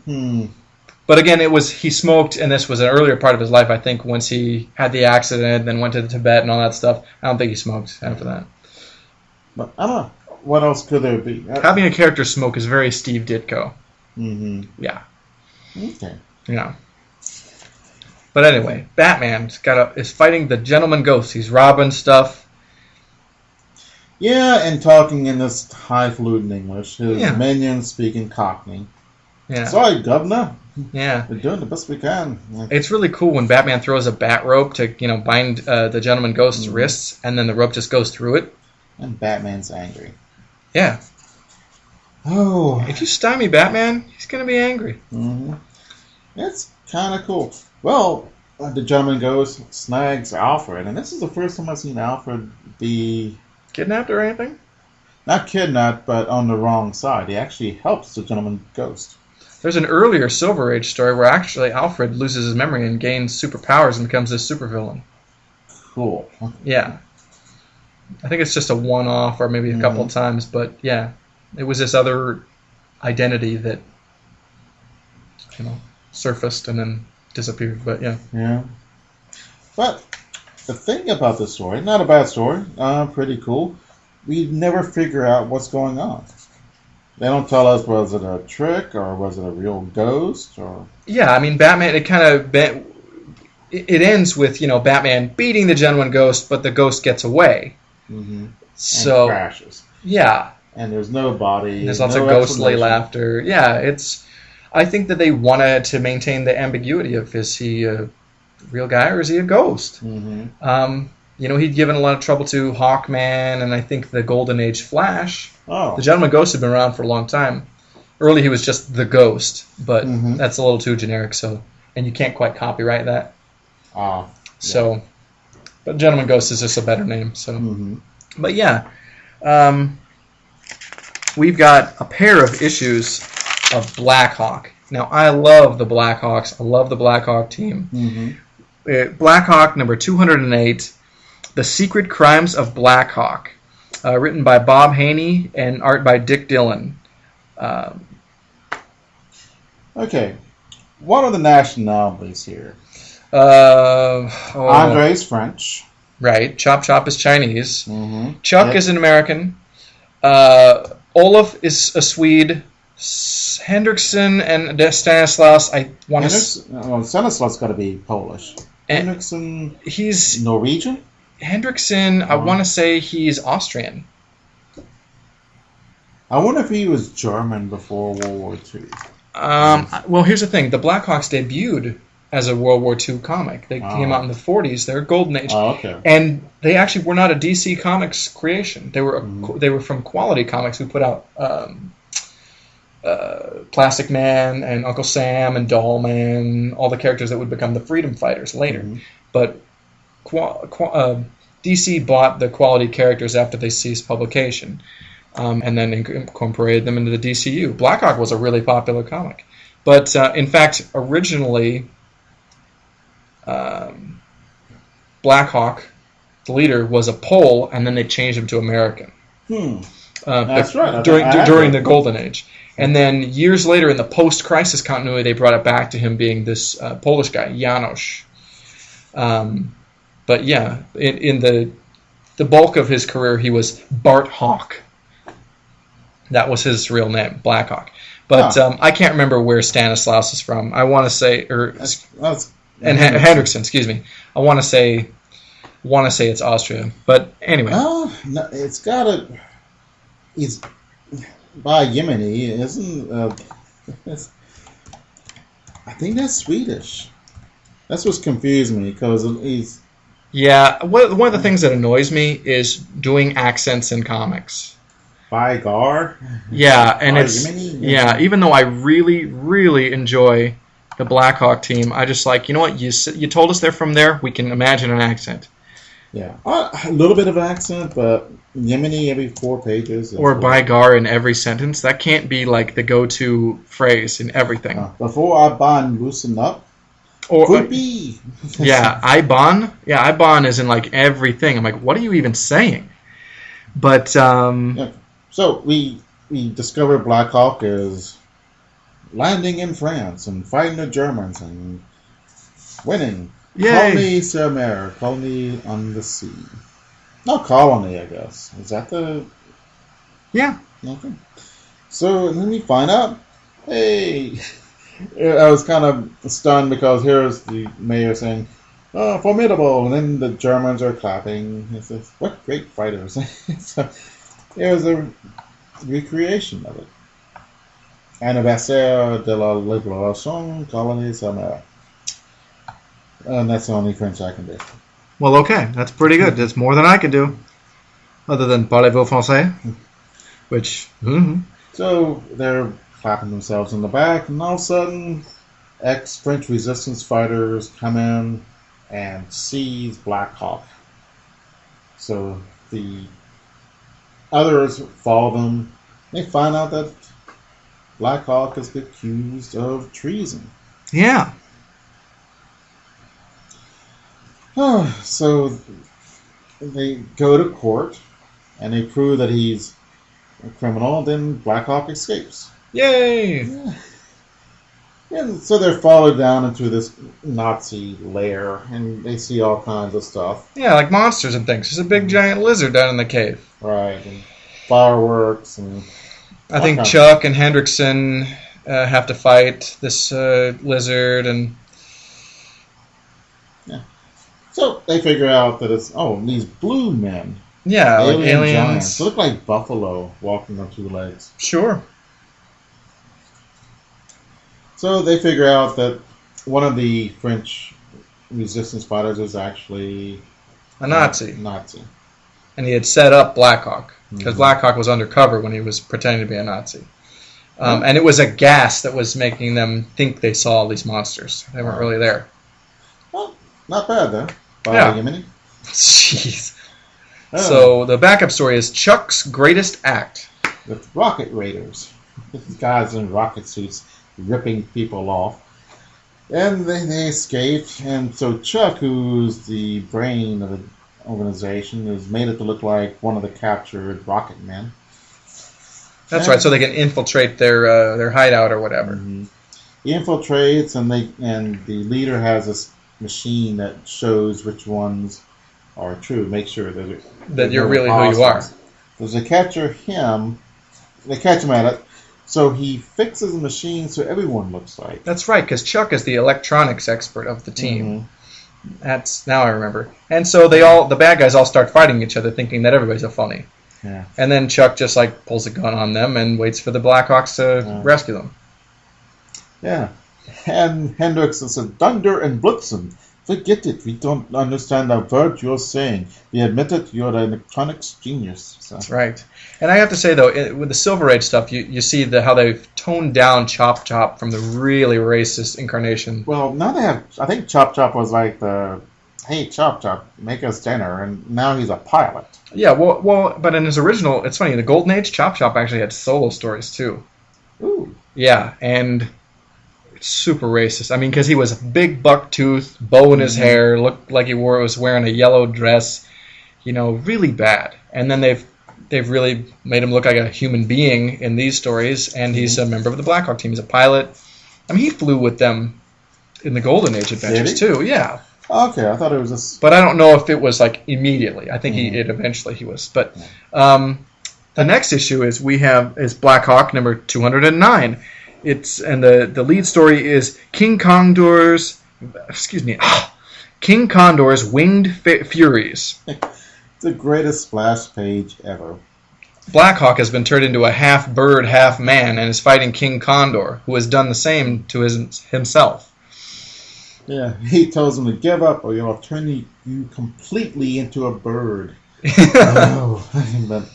But again, he smoked, and this was an earlier part of his life, I think, once he had the accident, then went to Tibet and all that stuff. I don't think he smoked after that. But I don't know. What else could there be? Having a character smoke is very Steve Ditko. Mm-hmm. Yeah. Okay. Yeah. But anyway, Batman is fighting the Gentleman Ghost. He's robbing stuff. Yeah, and talking in this highfalutin English. His minions speaking Cockney. Yeah. Sorry, Governor. Yeah. We're doing the best we can. It's really cool when Batman throws a bat rope to, bind the Gentleman Ghost's wrists, and then the rope just goes through it. And Batman's angry. Yeah. Oh. If you stymie Batman, he's going to be angry. Mm-hmm. It's kind of cool. Well, the Gentleman Ghost snags Alfred, and this is the first time I've seen Alfred be... Kidnapped or anything? Not kidnapped, but on the wrong side. He actually helps the Gentleman Ghost. There's an earlier Silver Age story where actually Alfred loses his memory and gains superpowers and becomes this supervillain. Cool. Yeah. I think it's just a one-off or maybe a couple of times, but yeah. It was this other identity that, surfaced and then disappeared, but yeah. Yeah. But the thing about this story, not a bad story, pretty cool, we never figure out what's going on. They don't tell us, was it a trick or was it a real ghost? Or yeah, I mean, Batman, it ends with, Batman beating the Gentleman Ghost, but the ghost gets away. Mm-hmm. So, and crashes. Yeah. And there's no body. There's lots of ghostly laughter. Yeah, I think that they wanted to maintain the ambiguity of, is he a real guy or is he a ghost? Mm-hmm. He'd given a lot of trouble to Hawkman and I think the Golden Age Flash. Oh. The Gentleman Ghost had been around for a long time. Early he was just the Ghost, but that's a little too generic, and you can't quite copyright that. Yeah. So, but Gentleman Ghost is just a better name. So, But yeah, we've got a pair of issues of Blackhawk. Now, I love the Blackhawks. I love the Blackhawk team. Blackhawk number 208, The Secret Crimes of Blackhawk, written by Bob Haney and art by Dick Dillon. Okay, what are the nationalities here? Andre's French. Right. Chop Chop is Chinese. Mm-hmm. Chuck is an American. Olaf is a Swede. Hendrickson and Stanislaus, I want to... Stanislaus got to be Polish. Hendrickson, he's... Norwegian? Hendrickson, I want to say he's Austrian. I wonder if he was German before World War II. Well, here's the thing. The Blackhawks debuted as a World War II comic. They came out in the 40s. They're Golden Age. Oh, okay. And they actually were not a DC Comics creation. They were from Quality Comics, who put out Plastic Man and Uncle Sam and Doll Man, all the characters that would become the Freedom Fighters later. Mm-hmm. But DC bought the Quality characters after they ceased publication, and then incorporated them into the DCU. Blackhawk was a really popular comic. But in fact, originally, Blackhawk, the leader, was a Pole, and then they changed him to American. That's right. During the Golden Age. And then years later, in the post-crisis continuity, they brought it back to him being this Polish guy, Janos. But yeah, in the bulk of his career, he was Bart Hawk. That was his real name, Blackhawk. But I can't remember where Stanislaus is from. I want to say, Hendrickson, excuse me. I want to say it's Austria. But anyway. Oh, no, it's got to. He's by Yemeni, isn't? I think that's Swedish. That's what's confusing me because he's. Yeah, one of the things that annoys me is doing accents in comics. By Gar. Yeah, and by it's Yemeni? Even though I really, really enjoy the Blackhawk team, I just like, you know what? You told us they're from there. We can imagine an accent. Yeah, a little bit of accent, but Yemeni every 4 pages. Or by Gar in every sentence. That can't be like the go-to phrase in everything. Before I ban loosen up. Or could be. Yeah, Ibon. Yeah, Ibon is in like everything. I'm like, what are you even saying? But yeah. So we discovered Blackhawk is landing in France and fighting the Germans and winning. Yay. Colony sur mer, colony on the sea. Not colony, I guess. Is that the... Yeah. Okay. So then we find out, hey... I was kind of stunned because here's the mayor saying, "Oh, formidable," and then the Germans are clapping. He says, "What great fighters!" So it was a recreation of it. Anniversaire de la Libération, Colonie Sommaire. And that's the only French I can do. Well, okay, that's pretty good. That's more than I could do, other than parlez-vous français, which. Mm-hmm. So they're clapping themselves in the back, and all of a sudden, ex-French resistance fighters come in and seize Blackhawk. So the others follow them. They find out that Blackhawk is accused of treason. Yeah. So they go to court, and they prove that he's a criminal, then Blackhawk escapes. Yay! Yeah. And so they're followed down into this Nazi lair, and they see all kinds of stuff. Yeah, like monsters and things. There's a big giant lizard down in the cave. Right, and fireworks, and I think Chuck and Hendrickson have to fight this lizard, and yeah. So they figure out that it's these blue men. Yeah, like aliens. Giants. They look like buffalo walking on 2 legs. Sure. So they figure out that one of the French resistance fighters is actually a Nazi. And he had set up Blackhawk, because Blackhawk was undercover when he was pretending to be a Nazi. And it was a gas that was making them think they saw these monsters. They weren't really there. Well, not bad, though. Yemeni. Jeez. So the backup story is Chuck's greatest act. With rocket raiders. These guys in rocket suits ripping people off. And they escaped. And so Chuck, who's the brain of the organization, has made it to look like one of the captured rocket men. That's right, so they can infiltrate their hideout or whatever. Mm-hmm. He infiltrates, and the leader has this machine that shows which ones are true. Make sure that you're really who you are. Because they catch him at it, so he fixes the machine so everyone looks like. That's right, because Chuck is the electronics expert of the team. That's now I remember. And so the bad guys all start fighting each other, thinking that everybody's a phony. Yeah. And then Chuck just like pulls a gun on them and waits for the Blackhawks to rescue them. Yeah. And Hendricks said, "Thunder and Blitzen. Forget it. We don't understand a word you're saying. We admit it. You're an electronics genius." So. That's right. And I have to say, though, with the Silver Age stuff, you see how they've toned down Chop Chop from the really racist incarnation. Well, now they have... I think Chop Chop was like the, "Hey, Chop Chop, make us dinner," and now he's a pilot. Yeah, well, but in his original... It's funny, in the Golden Age, Chop Chop actually had solo stories, too. Ooh. Yeah, and... super racist. I mean, because he was a big buck tooth, bow in his hair, looked like he was wearing a yellow dress, really bad. And then they've really made him look like a human being in these stories, and he's a member of the Blackhawk team. He's a pilot. I mean, he flew with them in the Golden Age adventures too. Yeah. Okay, I thought it was just. But I don't know if it was like immediately. I think eventually he was. But the next issue is Blackhawk number 209. The lead story is King Condor's Winged Furies. It's the greatest splash page ever. Blackhawk has been turned into a half bird, half man, and is fighting King Condor, who has done the same to himself. Yeah, he tells him to give up, or I'll turn you completely into a bird. But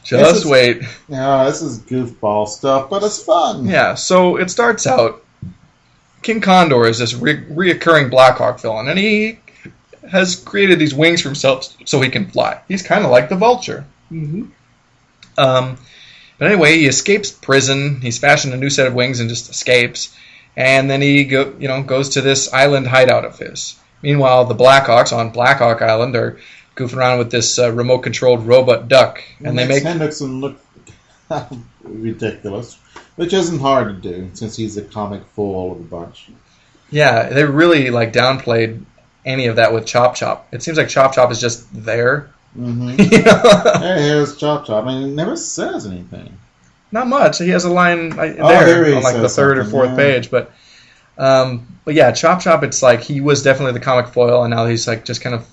just wait. Yeah, this is goofball stuff, but it's fun. Yeah, so it starts out, King Condor is this reoccurring Blackhawk villain, and he has created these wings for himself so he can fly. He's kind of like the vulture. Mm-hmm. But anyway, he escapes prison. He's fashioned a new set of wings and just escapes. And then he goes to this island hideout of his. Meanwhile, the Blackhawks on Blackhawk Island are goofing around with this remote-controlled robot duck, and they make Hendrickson look ridiculous, which isn't hard to do since he's a comic fool of the bunch. Yeah, they really downplayed any of that with Chop Chop. It seems like Chop Chop is just there. Mm-hmm. Hey, here's Chop Chop. I mean, he never says anything. Not much. He has a line there on like the third or fourth page, but yeah, Chop Chop. It's like he was definitely the comic foil, and now he's like just kind of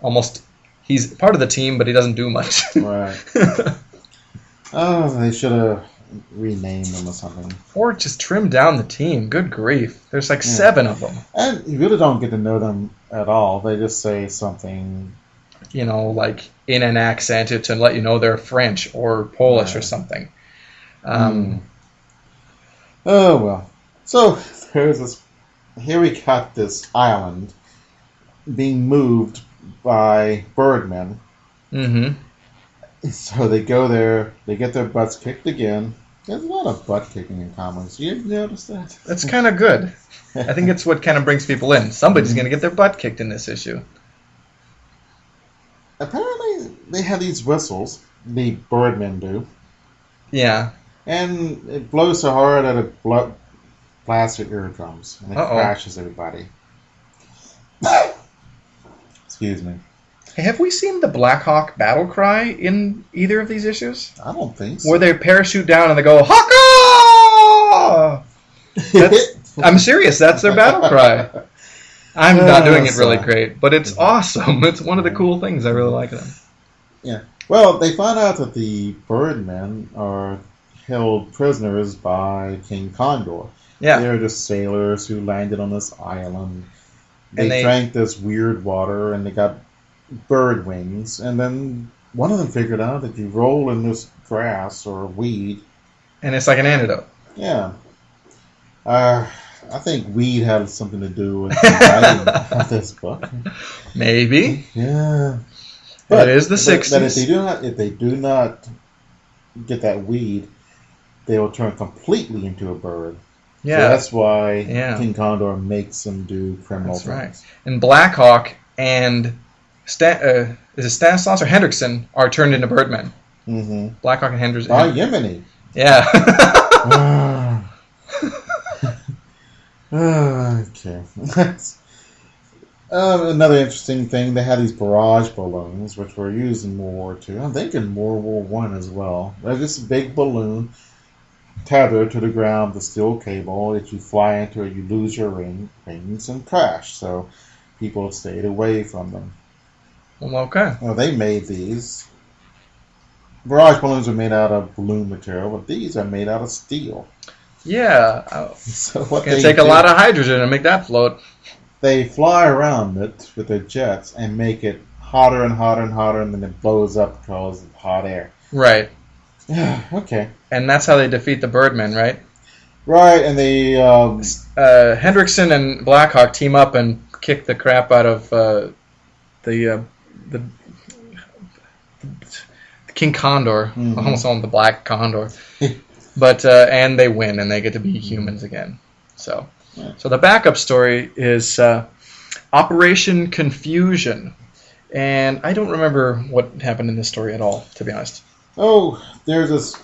almost. He's part of the team, but he doesn't do much. Right. Oh, they should have renamed him or something. Or just trim down the team. Good grief. There's like 7 of them. And you really don't get to know them at all. They just say something... like in an accent to let you know they're French or Polish or something. Oh, well. So, there's this... Here we got this island being moved by birdmen. Mm-hmm. So they go there, they get their butts kicked again. There's a lot of butt kicking in comics. You notice that? That's kind of good. I think it's what kind of brings people in. Somebody's going to get their butt kicked in this issue. Apparently, they have these whistles. The birdmen do. Yeah. And it blows so hard that it blasts your eardrums. And it crashes everybody. Excuse me. Hey, have we seen the Blackhawk battle cry in either of these issues? I don't think so. Where they parachute down and they go, Hawka! I'm serious. That's their battle cry. I'm not doing it really great, but it's awesome. It's one of the cool things I really like them. Yeah. Well, they find out that the birdmen are held prisoners by King Condor. Yeah. They're just sailors who landed on this island. They drank this weird water, and they got bird wings. And then one of them figured out that you roll in this grass or weed. And it's like an antidote. Yeah. I think weed had something to do with the writing of this book. Maybe. Yeah. But it is the 60s. But if they do not get that weed, they will turn completely into a bird. Yeah. So that's why King Condor makes them do criminal things. Right. And Blackhawk and is it Stanislaus or Hendrickson are turned into birdmen. Mm-hmm. Blackhawk and Hendrickson. By Yemeni. Yeah. Okay. Another interesting thing, they had these barrage balloons, which were used in World War II. I'm thinking World War One as well. They're just a big balloon tethered to the ground with a steel cable. If you fly into it, you lose your rings and crash. So people stayed away from them. Well, okay. Well, they made these. Barrage balloons are made out of balloon material, but these are made out of steel. Yeah. So what It's they take a do, lot of hydrogen to make that float. they fly around it with their jets and make it hotter and hotter and hotter, and then it blows up because of hot air. Right. Okay. And that's how they defeat the Birdmen, right? Right, and they... Hendrickson and Blackhawk team up and kick the crap out of the King Condor. Mhm. Almost on the Black Condor. But and they win, and they get to be humans again. So, Yeah. so the backup story is Operation Confusion, and I don't remember what happened in this story at all, to be honest. Oh, there's this,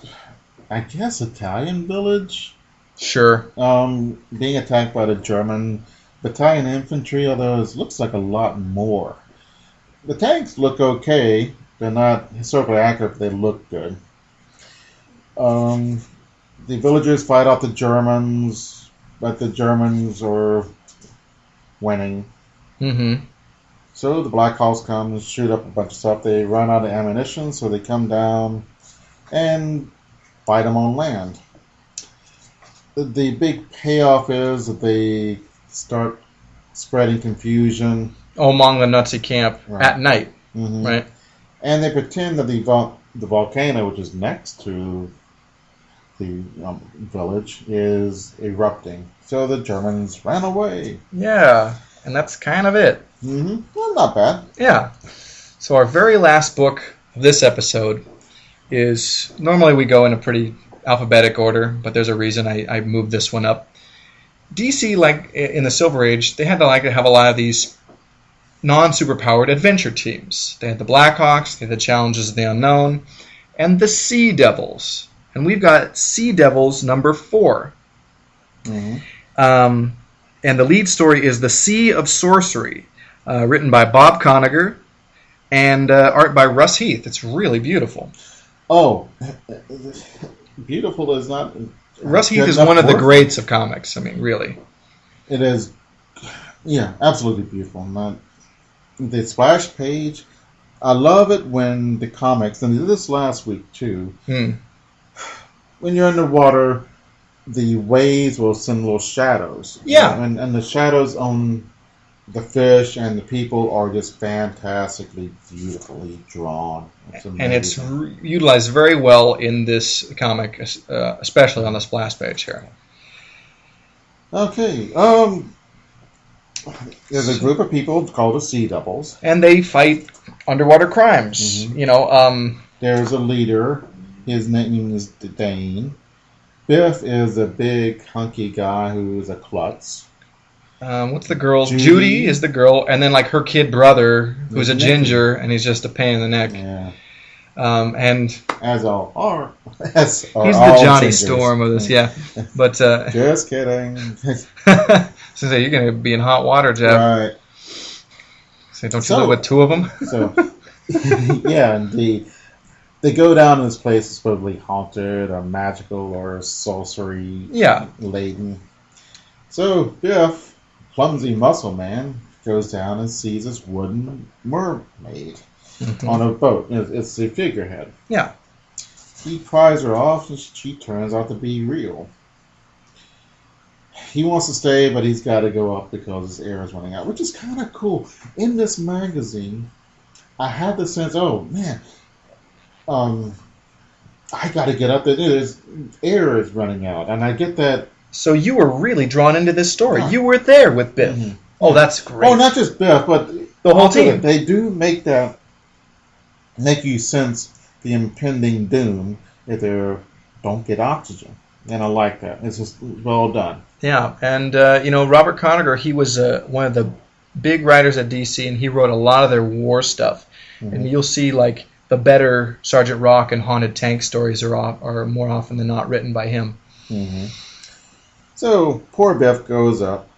I guess, Italian village Sure. being attacked by the German battalion infantry, although it looks like a lot more. The tanks look okay. They're not historically accurate, but they look good. The villagers fight off the Germans, but the Germans are winning. Mm-hmm. So the Blackhawks come and shoot up a bunch of stuff. They run out of ammunition, so they come down and fight them on land. The big payoff is that they start spreading confusion. Among the Nazi camp Right. at night, Mhm. right? And they pretend that the volcano, which is next to the village, is erupting. So the Germans ran away. Yeah, and that's kind of it. Well, not bad. Yeah. So our very last book of this episode is, normally we go in a pretty alphabetic order, but there's a reason I moved this one up. DC, like in the Silver Age, they had to have a lot of these non-superpowered adventure teams. They had the Blackhawks, they had the Challenges of the Unknown, and the Sea Devils. And we've got Sea Devils number 4. And the lead story is The Sea of Sorcery, written by Bob Conager and art by Russ Heath. It's really beautiful. Oh, beautiful is not... Russ Heath is enough one of the word. greats of comics. I mean, really. It is, yeah, absolutely beautiful. Not the splash page. I love it when the comics, and this last week too, when you're underwater, the waves will send little shadows. Yeah. And the shadows on the fish and the people are just fantastically beautifully drawn. It's And it's amazing. utilized very well in this comic, especially on the splash page here. Okay. There's a group of people called the Sea Devils. And they fight underwater crimes. Mhm. You know, There's a leader. His name is Dane. Biff is a big, hunky guy who is a klutz. what's the girl? Judy. Judy is the girl, and then like her kid brother, who's a Nicky. ginger, and he's just a pain in the neck. Yeah. And As all are. As are he's all the Johnny gingers. Storm of this, yeah. But Just kidding. so you're gonna be in hot water, Jeff. Right. So don't you live with 2 of them? So, yeah, indeed. They go down to this place that's supposedly haunted or magical or sorcery Yeah. laden. So Biff, clumsy muscle man, goes down and sees this wooden mermaid on a boat. It's the figurehead. Yeah. He pries her off and she turns out to be real. He wants to stay, but he's got to go up because his air is running out, which is kind of cool. In this magazine, I had the sense, oh man, I got to get up there. There's air is running out, and I get that. So you were really drawn into this story. Yeah. You were there with Biff. Mhm. Oh, that's great. Oh, not just Biff, but The whole also team. They do make you sense the impending doom if they don't get oxygen, and I like that. It's just well done. Yeah, and Robert Conager, he was one of the big writers at DC, and he wrote a lot of their war stuff. Mhm. And you'll see like the better Sergeant Rock and Haunted Tank stories are more often than not written by him. Mm-hmm. So poor Biff goes up,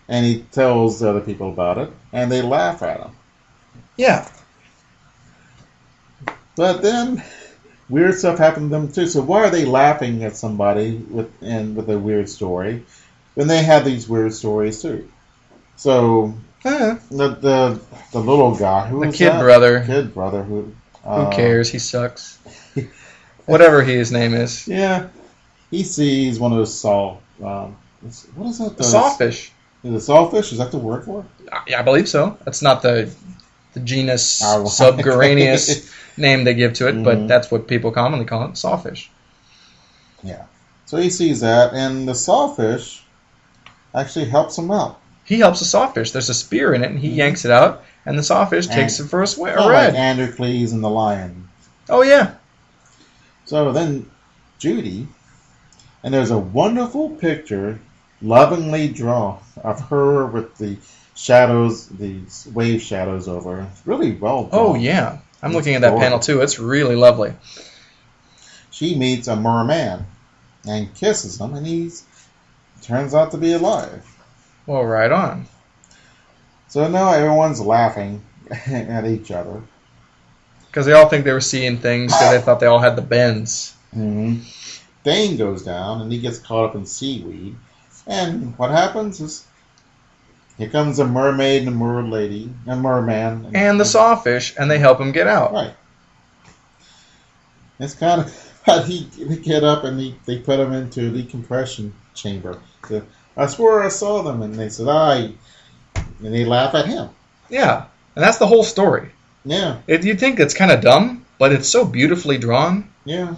and he tells the other people about it, and they laugh at him. Yeah. But then weird stuff happened to them too. So why are they laughing at somebody with a weird story? Then they have these weird stories too. So the little guy, the kid brother, who cares? He sucks. Whatever his name is. Yeah, he sees one of those what is that? The sawfish. Is it sawfish? Is that the word for it? Yeah, I believe so. That's not the genus Subguaranius name they give to it, but that's what people commonly call it, sawfish. Yeah. So he sees that, and the sawfish actually helps him out. He helps the sawfish. There's a spear in it, and he yanks it out, and the sawfish takes it for a ride. Like Androcles and the lion. Oh, yeah. So then Judy, and there's a wonderful picture, lovingly drawn, of her with the shadows, the wave shadows over her. It's really well drawn. Oh, yeah. I'm looking at that panel, too. It's really lovely. She meets a merman and kisses him, and he turns out to be alive. Well, right on. So now everyone's laughing at each other. Because they all think they were seeing things because they thought they all had the bends. Mm-hmm. Dane goes down, and he gets caught up in seaweed. And what happens is, here comes a mermaid and a merman. And the sawfish, and they help him get out. Right. It's kind of how they get up and they put him into a decompression chamber. So, I swear I saw them, and they said, and they laugh at him. Yeah, and that's the whole story. Yeah. You think it's kind of dumb, but it's so beautifully drawn. Yeah.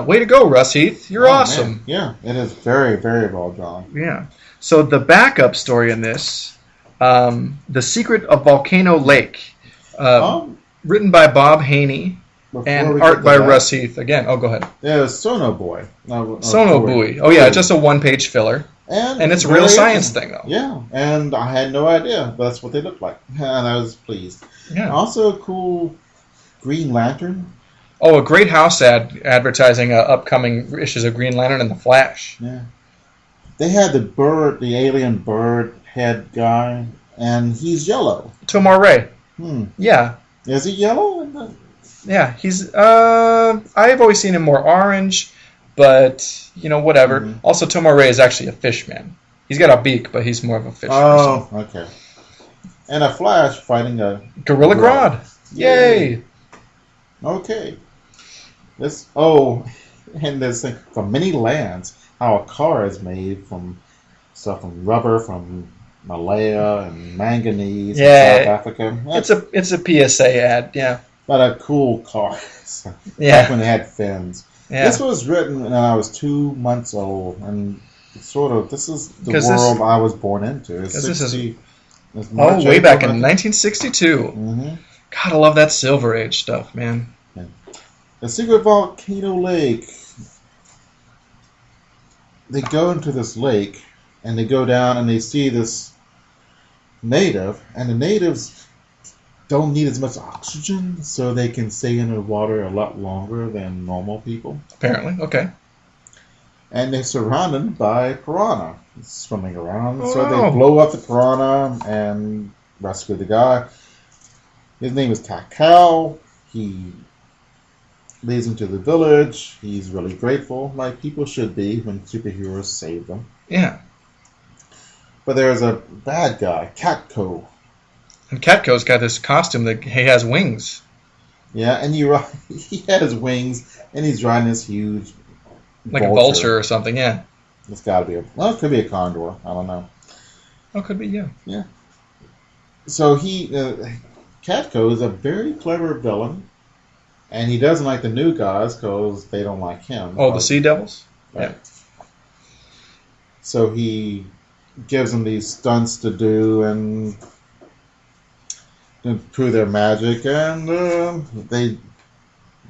Way to go, Russ Heath. You're awesome. Man. Yeah, it is very, very well drawn. Yeah. So the backup story in this, The Secret of Volcano Lake, written by Bob Haney, and art by Russ Heath. Again, go ahead. Yeah, Sono Boy. Sono Buoy. Oh, yeah, just a one-page filler. And it's a real science thing, though. Yeah, and I had no idea, but that's what they look like. And I was pleased. Yeah. Also a cool Green Lantern. Oh, a great house ad advertising upcoming issues of Green Lantern and the Flash. Yeah. They had the alien bird head guy, and he's yellow. Tomar Ray. Yeah. Is he yellow? Yeah, he's. I've always seen him more orange, but whatever. Mm-hmm. Also, Tomar Ray is actually a fish man. He's got a beak, but he's more of a fish person. Oh, okay. And a Flash fighting a Gorilla Grodd. Yay! Okay. And this thing from many lands, how a car is made from stuff from rubber from Malaya and manganese from South Africa. It's a PSA ad, yeah. But a cool car. Back when they had fins. Yeah. This was written when I was 2 months old, and this is the world I was born into. It's 60. Way back in 1962. Mm-hmm. God, I love that Silver Age stuff, man. Yeah. The Secret Volcano Lake. They go into this lake, and they go down, and they see this native, and the natives don't need as much oxygen, so they can stay in the water a lot longer than normal people. Apparently, okay. And they're surrounded by piranha swimming around, so they blow up the piranha and rescue the guy. His name is Takao. He leads him to the village. He's really grateful, like people should be when superheroes save them. Yeah. But there's a bad guy, Catco. And Catco's got this costume that he has wings. Yeah, and he has wings, and he's riding this huge like vulture. A vulture or something, yeah. It's got to be it could be a condor. I don't know. Oh, it could be, yeah. Yeah. So Catco is a very clever villain, and he doesn't like the new guys because they don't like him. Oh, the Sea Devils? Right. Yeah. So he gives them these stunts to do and prove their magic, and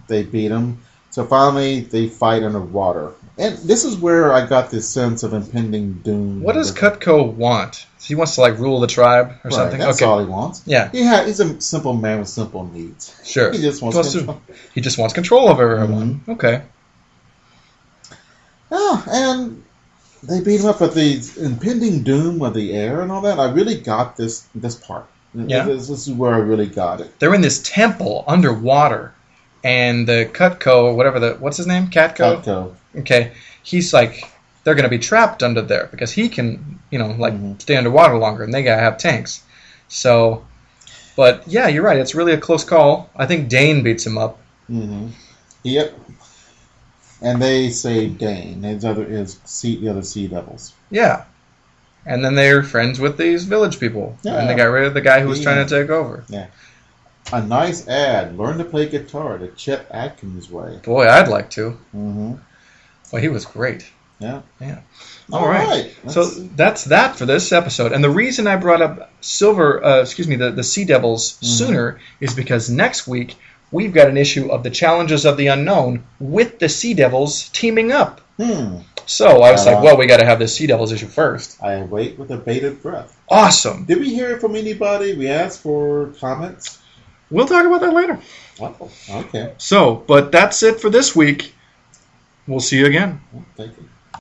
they beat him. So finally, they fight in the water. And this is where I got this sense of impending doom. What does Cutco want? He wants to rule the tribe or something? That's all he wants. Yeah. He's a simple man with simple needs. Sure. He just wants control. He just wants control over everyone. Mm-hmm. Okay. Oh, and they beat him up with the impending doom of the air and all that. I really got this part. Yeah. This is where I really got it. They're in this temple underwater, and the Cutco, what's his name? Catco? Catco. Okay. He's like, they're going to be trapped under there because he can, stay underwater longer, and they got to have tanks. So, but yeah, you're right. It's really a close call. I think Dane beats him up. Mm-hmm. Yep. And they save Dane. The other Sea Devils. Yeah. And then they're friends with these village people. Yeah. And they got rid of the guy who was trying to take over. Yeah. A nice ad. Learn to play guitar the Chet Atkins way. Boy, I'd like to. Mm-hmm. Well, he was great. Yeah. Yeah. All right. So that's that for this episode. And the reason I brought up the Sea Devils sooner is because next week we've got an issue of the Challenges of the Unknown with the Sea Devils teaming up. So I was like, we got to have this Sea Devils issue first. I wait with a bated breath. Awesome. Did we hear from anybody? We asked for comments. We'll talk about that later. Oh, okay. So, but that's it for this week. We'll see you again. Well, thank you.